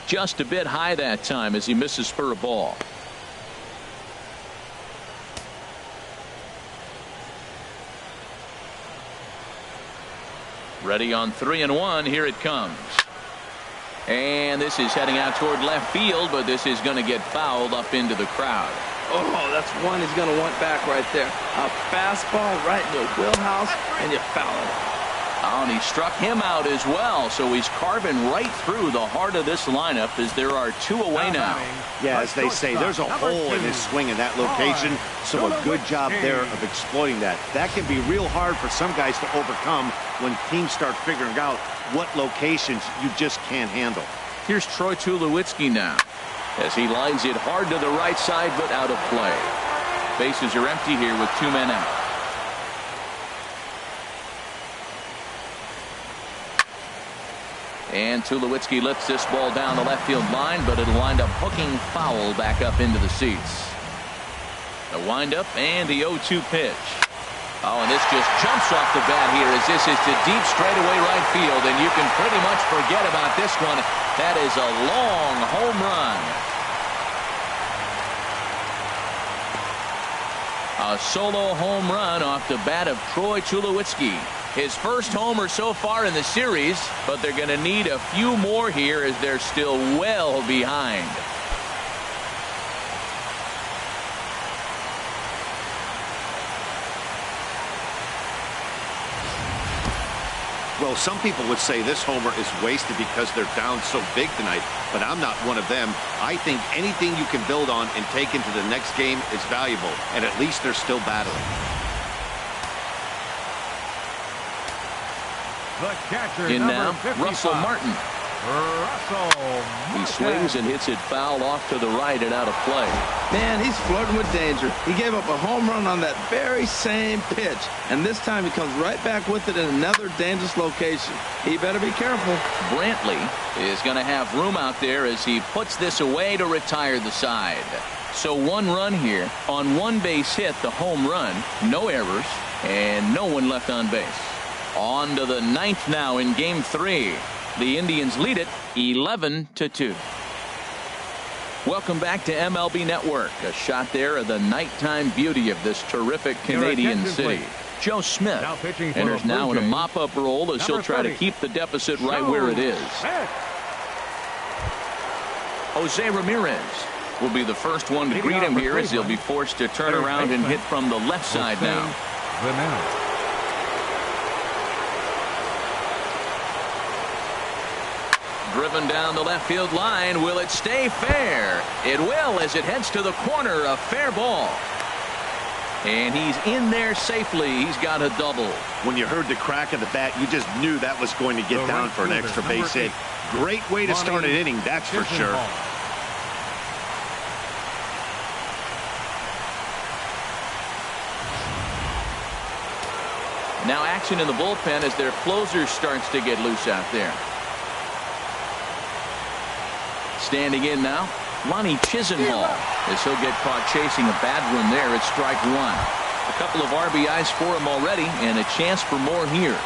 Just a bit high that time as he misses for a ball. Ready on 3-1. Here it comes. And this is heading out toward left field, but this is going to get fouled up into the crowd. Oh, that's one he's going to want back right there. A fastball right in your wheelhouse, and you foul it. Oh, and he struck him out as well, so he's carving right through the heart of this lineup as there are 2 away now. Yeah, as they say, there's a hole in his swing in that location, so a good job there of exploiting that. That can be real hard for some guys to overcome when teams start figuring out what locations you just can't handle. Here's Troy Tulowitzki now as he lines it hard to the right side, but out of play. Bases are empty here with 2 men out. And Tulowitzki lifts this ball down the left field line, but it'll wind up hooking foul back up into the seats. The windup and the 0-2 pitch. Oh, and this just jumps off the bat here as this is to deep straightaway right field, and you can pretty much forget about this one. That is a long home run. A solo home run off the bat of Troy Tulowitzki. His first homer so far in the series, but they're going to need a few more here as they're still well behind. Well, some people would say this homer is wasted because they're down so big tonight, but I'm not one of them. I think anything you can build on and take into the next game is valuable, and at least they're still battling. The catcher, in now, 55. Russell Martin. He swings and hits it foul off to the right and out of play. Man, he's flirting with danger. He gave up a home run on that very same pitch, and this time he comes right back with it in another dangerous location. He better be careful. Brantley is going to have room out there as he puts this away to retire the side. So 1 run here on 1 base hit, the home run, no errors, and no one left on base. On to the 9th now in game 3. The Indians lead it 11-2. Welcome back to MLB Network. A shot there of the nighttime beauty of this terrific Canadian city. Please. Joe Smith now enters now in a mop-up role as he'll try to keep the deficit right where it is. Jose Ramirez will be the first one to greet him here as he'll be forced to turn around and hit from the left side now. Driven down the left field line. Will it stay fair? It will as it heads to the corner. A fair ball. And he's in there safely. He's got a double. When you heard the crack of the bat, you just knew that was going to get down for an extra base hit. Great way to start an inning, that's for sure. Now action in the bullpen as their closer starts to get loose out there. Standing in now, Lonnie Chisenhall, as he'll get caught chasing a bad one there at strike 1. A couple of RBIs for him already, and a chance for more here.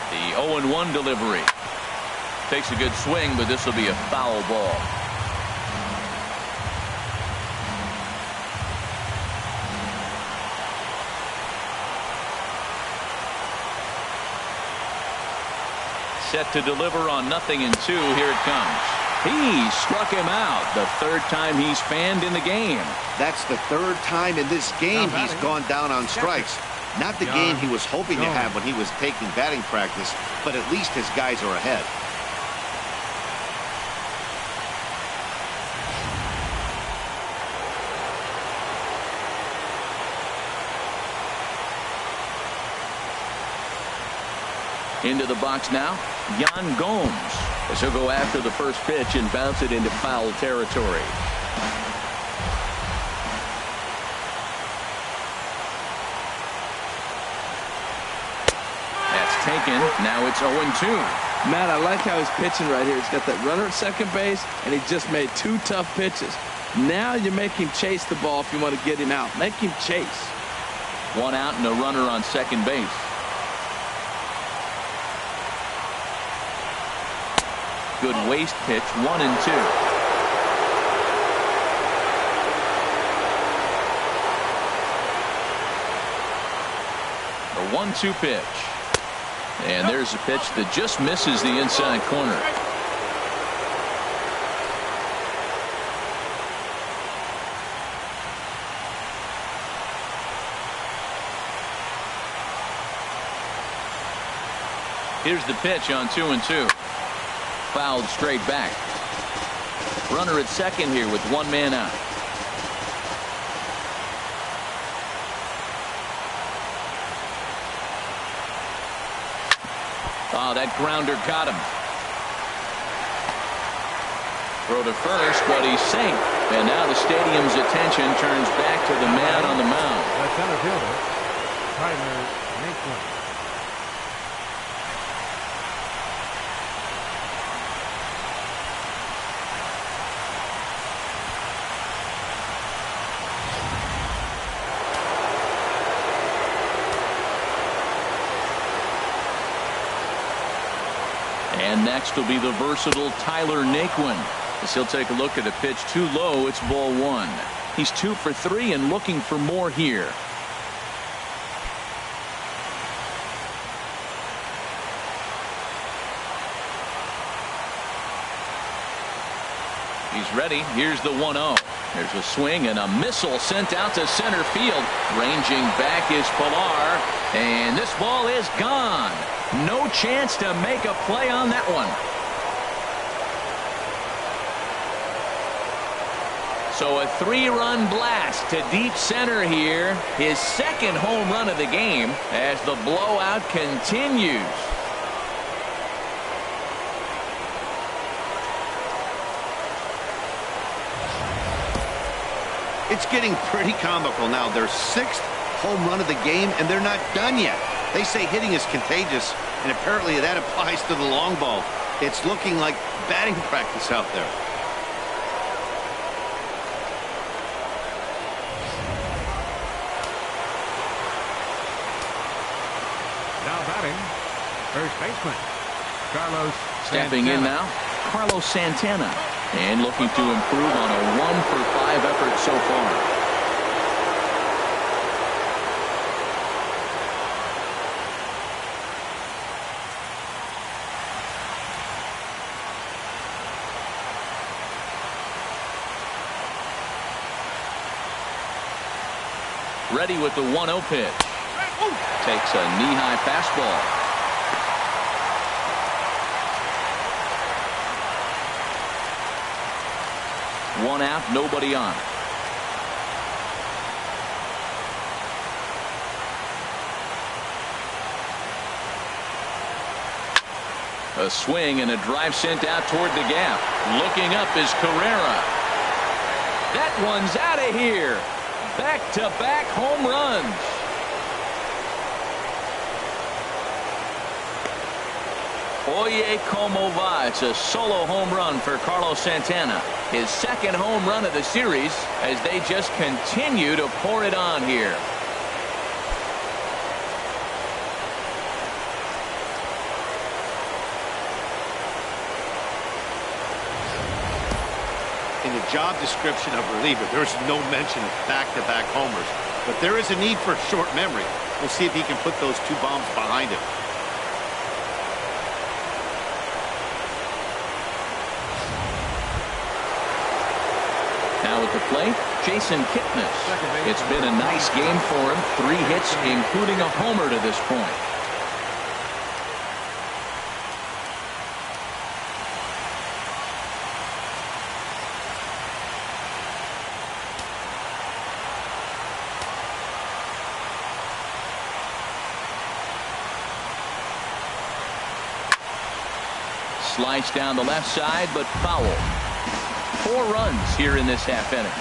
The 0-1 delivery. Takes a good swing, but this will be a foul ball. Set to deliver on 0-2. Here it comes. He struck him out. The third time he's fanned in the game. That's the third time in this game he's gone down on strikes. Not the game he was hoping to have when he was taking batting practice, but at least his guys are ahead. Into the box now, Yan Gomes, as he'll go after the first pitch and bounce it into foul territory. That's taken. Now it's 0-2. Matt, I like how he's pitching right here. He's got that runner at second base, and he just made 2 tough pitches. Now you make him chase the ball if you want to get him out. Make him chase. 1 out and a runner on second base. Good waste pitch, 1-2. A 1-2 pitch. And there's a pitch that just misses the inside corner. Here's the pitch on 2-2. Fouled straight back. Runner at second here with 1 man out. Oh, that grounder got him. Throw to first, but he's safe. And now the stadium's attention turns back to the man on the mound. The center fielder, Tyler Naquin. And next will be the versatile Tyler Naquin, as he'll take a look at a pitch too low. It's ball 1. He's 2 for 3 and looking for more here. He's ready. Here's the 1-0. There's a swing and a missile sent out to center field. Ranging back is Pilar, and this ball is gone. No chance to make a play on that one. So a 3-run blast to deep center here. His second home run of the game as the blowout continues. It's getting pretty comical now. Their 6th home run of the game, and they're not done yet. They say hitting is contagious, and apparently that applies to the long ball. It's looking like batting practice out there. Now batting, first baseman, Carlos Stepping Santana. in now, Carlos Santana. And looking to improve on a 1 for 5 effort so far. Ready with the 1-0 pitch. Takes a knee-high fastball. One out, nobody on. A swing and a drive sent out toward the gap. Looking up is Carrera. That one's out of here. Back-to-back home runs. Oye, como va. It's a solo home run for Carlos Santana. His second home run of the series as they just continue to pour it on here. In the job description of reliever, there's no mention of back-to-back homers, but there is a need for short memory. We'll see if he can put those two bombs behind him. Now at the plate, Jason Kipnis. It's been a nice game for him. 3 hits, including a homer to this point. Slice down the left side, but foul. 4 runs here in this half inning.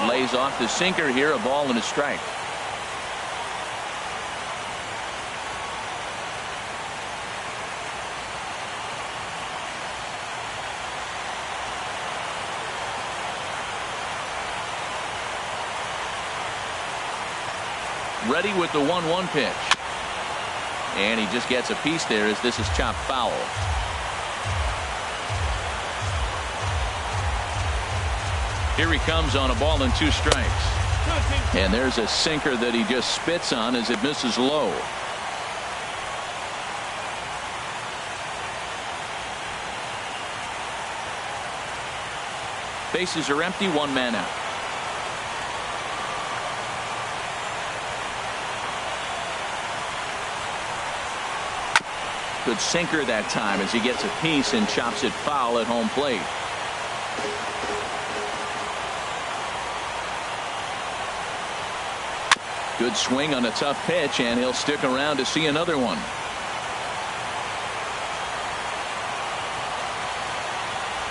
Lays off the sinker here, a ball and a strike. Ready with the 1-1 pitch. And he just gets a piece there as this is chopped foul. Here he comes on a ball and 2 strikes. And there's a sinker that he just spits on as it misses low. Bases are empty, 1 man out. Good sinker that time as he gets a piece and chops it foul at home plate. Good swing on a tough pitch, and he'll stick around to see another one.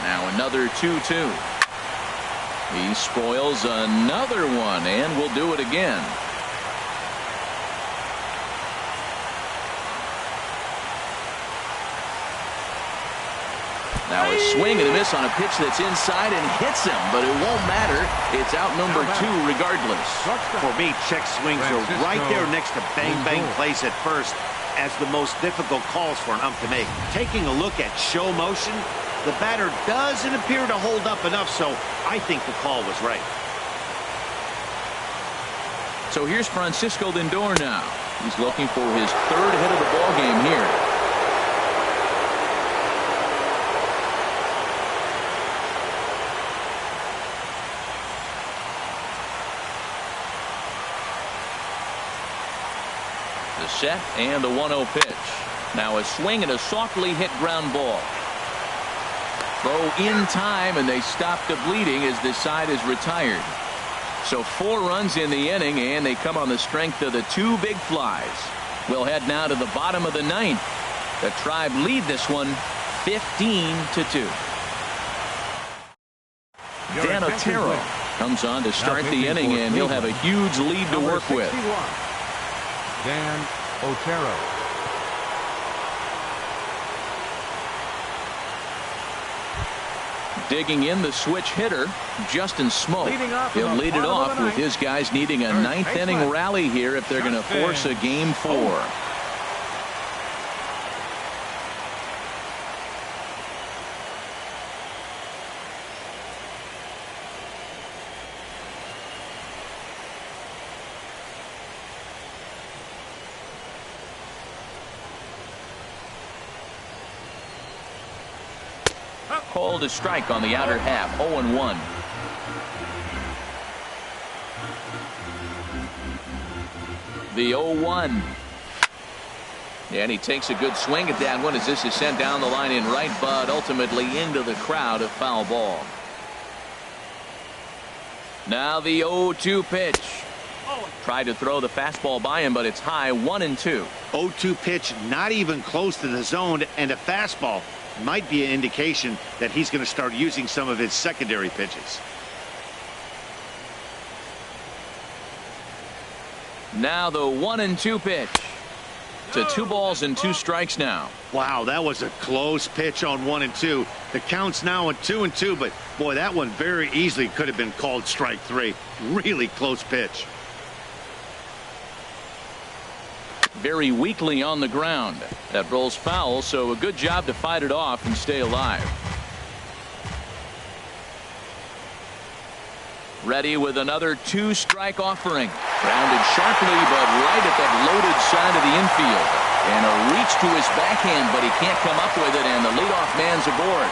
Now another 2-2. He spoils another one and will do it again. Now a swing and a miss on a pitch that's inside and hits him, but it won't matter. It's out number 2 regardless. For me, check swings are right there next to bang-bang plays at first as the most difficult calls for an ump to make. Taking a look at show motion, the batter doesn't appear to hold up enough, so I think the call was right. So here's Francisco Lindor now. He's looking for his 3rd hit of the ball game here. Set and the 1-0 pitch. Now a swing and a softly hit ground ball. Throw in time and they stop the bleeding as this side is retired. So 4 runs in the inning and they come on the strength of the 2 big flies. We'll head now to the bottom of the 9th. The Tribe lead this one 15-2. Dan Otero comes on to start the inning and he'll have a huge lead to work with. Dan Otero. Digging in the switch hitter, Justin Smoke. He'll lead it off with his guys needing a 9th inning rally here if they're going to force a game 4. Called a strike on the outer half. 0-1. The 0-1. And he takes a good swing at that one as this is sent down the line in right, but ultimately into the crowd, a foul ball. Now the 0-2 pitch. Tried to throw the fastball by him, but it's high. 1-2. 0-2 pitch, not even close to the zone, and a fastball might be an indication that he's going to start using some of his secondary pitches. Now the 1-2 pitch. To 2 balls and 2 strikes now. Wow, that was a close pitch on 1 and 2. The count's now at 2 and 2, but boy, that one very easily could have been called strike 3. Really close pitch. Very weakly on the ground. That rolls foul, so a good job to fight it off and stay alive. Ready with another 2-strike offering. Grounded sharply, but right at that loaded side of the infield. And a reach to his backhand, but he can't come up with it, and the leadoff man's aboard.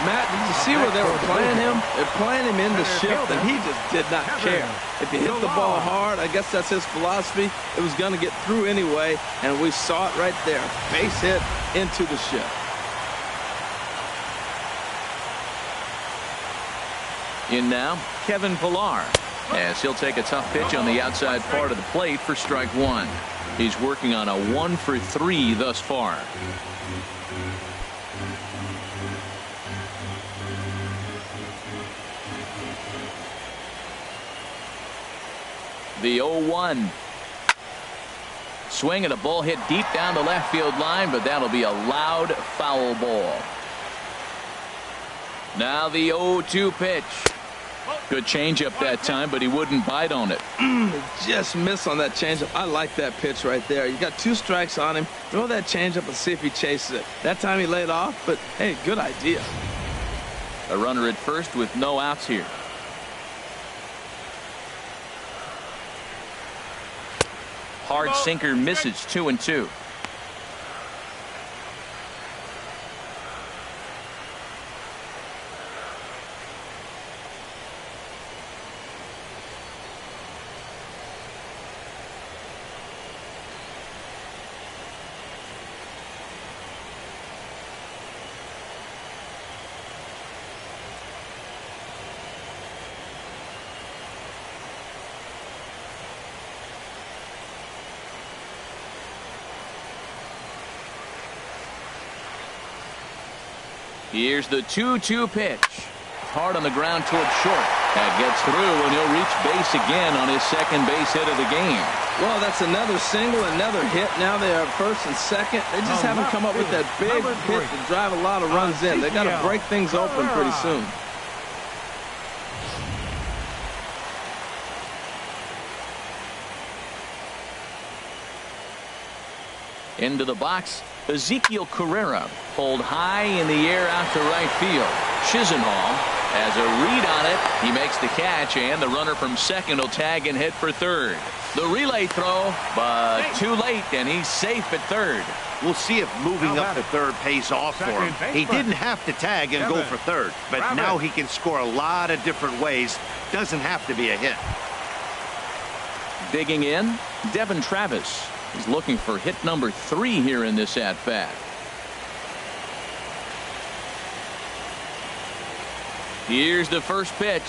Matt, did you see where they were playing him? They're playing him in the shift, and he just did not care. If he hit the ball hard, I guess that's his philosophy. It was going to get through anyway, and we saw it right there. Base hit into the shift. In now, Kevin Pillar, as he'll take a tough pitch on the outside part of the plate for strike 1. He's working on a 1-for-3 thus far. The 0-1. Swing and a ball hit deep down the left field line, but that'll be a loud foul ball. Now the 0-2 pitch. Good changeup that time, but he wouldn't bite on it. Just miss on that changeup. I like that pitch right there. You got 2 strikes on him. Throw that changeup and see if he chases it. That time he laid off, but hey, good idea. A runner at first with no outs here. Hard sinker misses. 2-2. Here's the 2-2 pitch. Hard on the ground toward short. That gets through, and he'll reach base again on his second base hit of the game. Well, that's another single, another hit. Now they are first and second. They just haven't come up with that big hit to drive a lot of runs in. They got to break things open pretty soon. Into the box, Ezekiel Carrera pulled high in the air out to right field. Chisenhall has a read on it. He makes the catch, and the runner from second will tag and hit for third. The relay throw, but too late, and he's safe at third. We'll see if moving up to third pays off for him. He didn't have to tag and go for third, but now he can score a lot of different ways. Doesn't have to be a hit. Digging in, Devin Travis. He's looking for hit number 3 here in this at-bat. Here's the first pitch.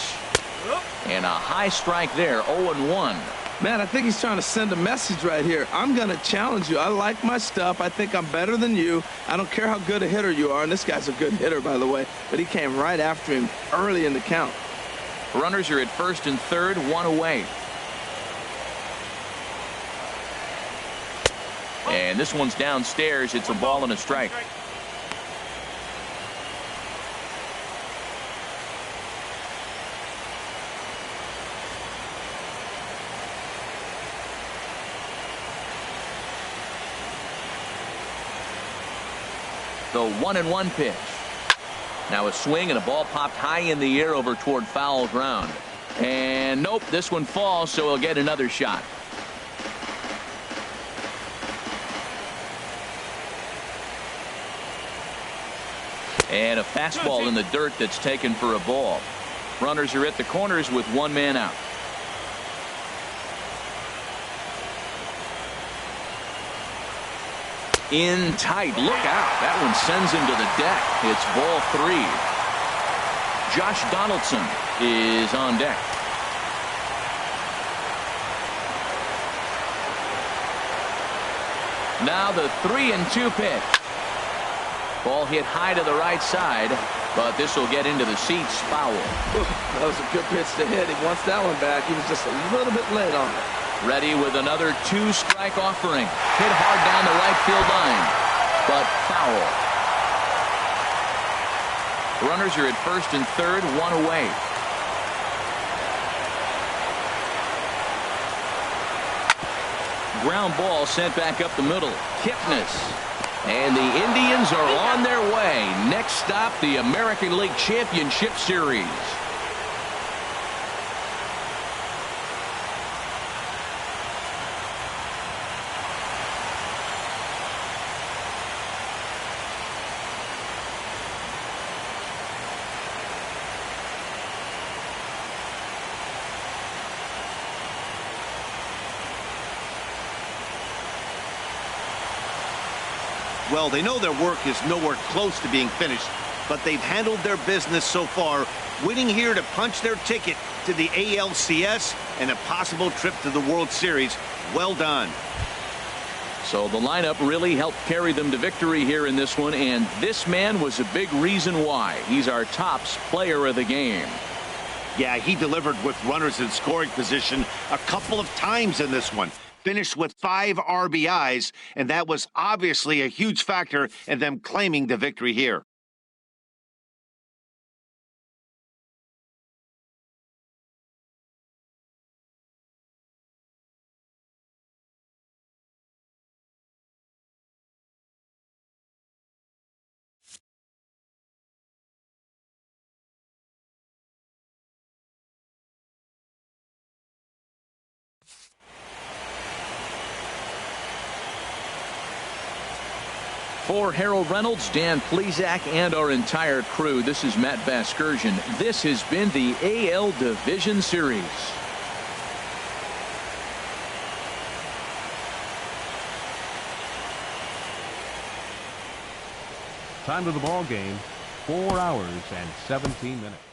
And a high strike there, 0-1. Man, I think he's trying to send a message right here. I'm going to challenge you. I like my stuff. I think I'm better than you. I don't care how good a hitter you are. And this guy's a good hitter, by the way. But he came right after him early in the count. Runners are at first and third, 1 away. And this one's downstairs. It's a ball and a strike. The 1-1 pitch. Now a swing and a ball popped high in the air over toward foul ground. And nope, this one falls, so he'll get another shot. And a fastball in the dirt that's taken for a ball. Runners are at the corners with 1 man out. In tight. Look out. That one sends him to the deck. It's ball 3. Josh Donaldson is on deck. Now the 3-2 pitch. Ball hit high to the right side, but this will get into the seats. Foul. That was a good pitch to hit. He wants that one back. He was just a little bit late on it. Ready with another 2-strike offering. Hit hard down the right field line, but foul. Runners are at first and third, 1 away. Ground ball sent back up the middle. Kipnis. And the Indians are on their way. Next stop, the American League Championship Series. Well, they know their work is nowhere close to being finished, but they've handled their business so far, winning here to punch their ticket to the ALCS and a possible trip to the World Series. Well done. So the lineup really helped carry them to victory here in this one, and this man was a big reason why. He's our tops player of the game. Yeah, he delivered with runners in scoring position a couple of times in this one. Finished with 5 RBIs, and that was obviously a huge factor in them claiming the victory here. For Harold Reynolds, Dan Plesac, and our entire crew, this is Matt Vasgersian. This has been the AL Division Series. Time of the ball game, 4 hours and 17 minutes.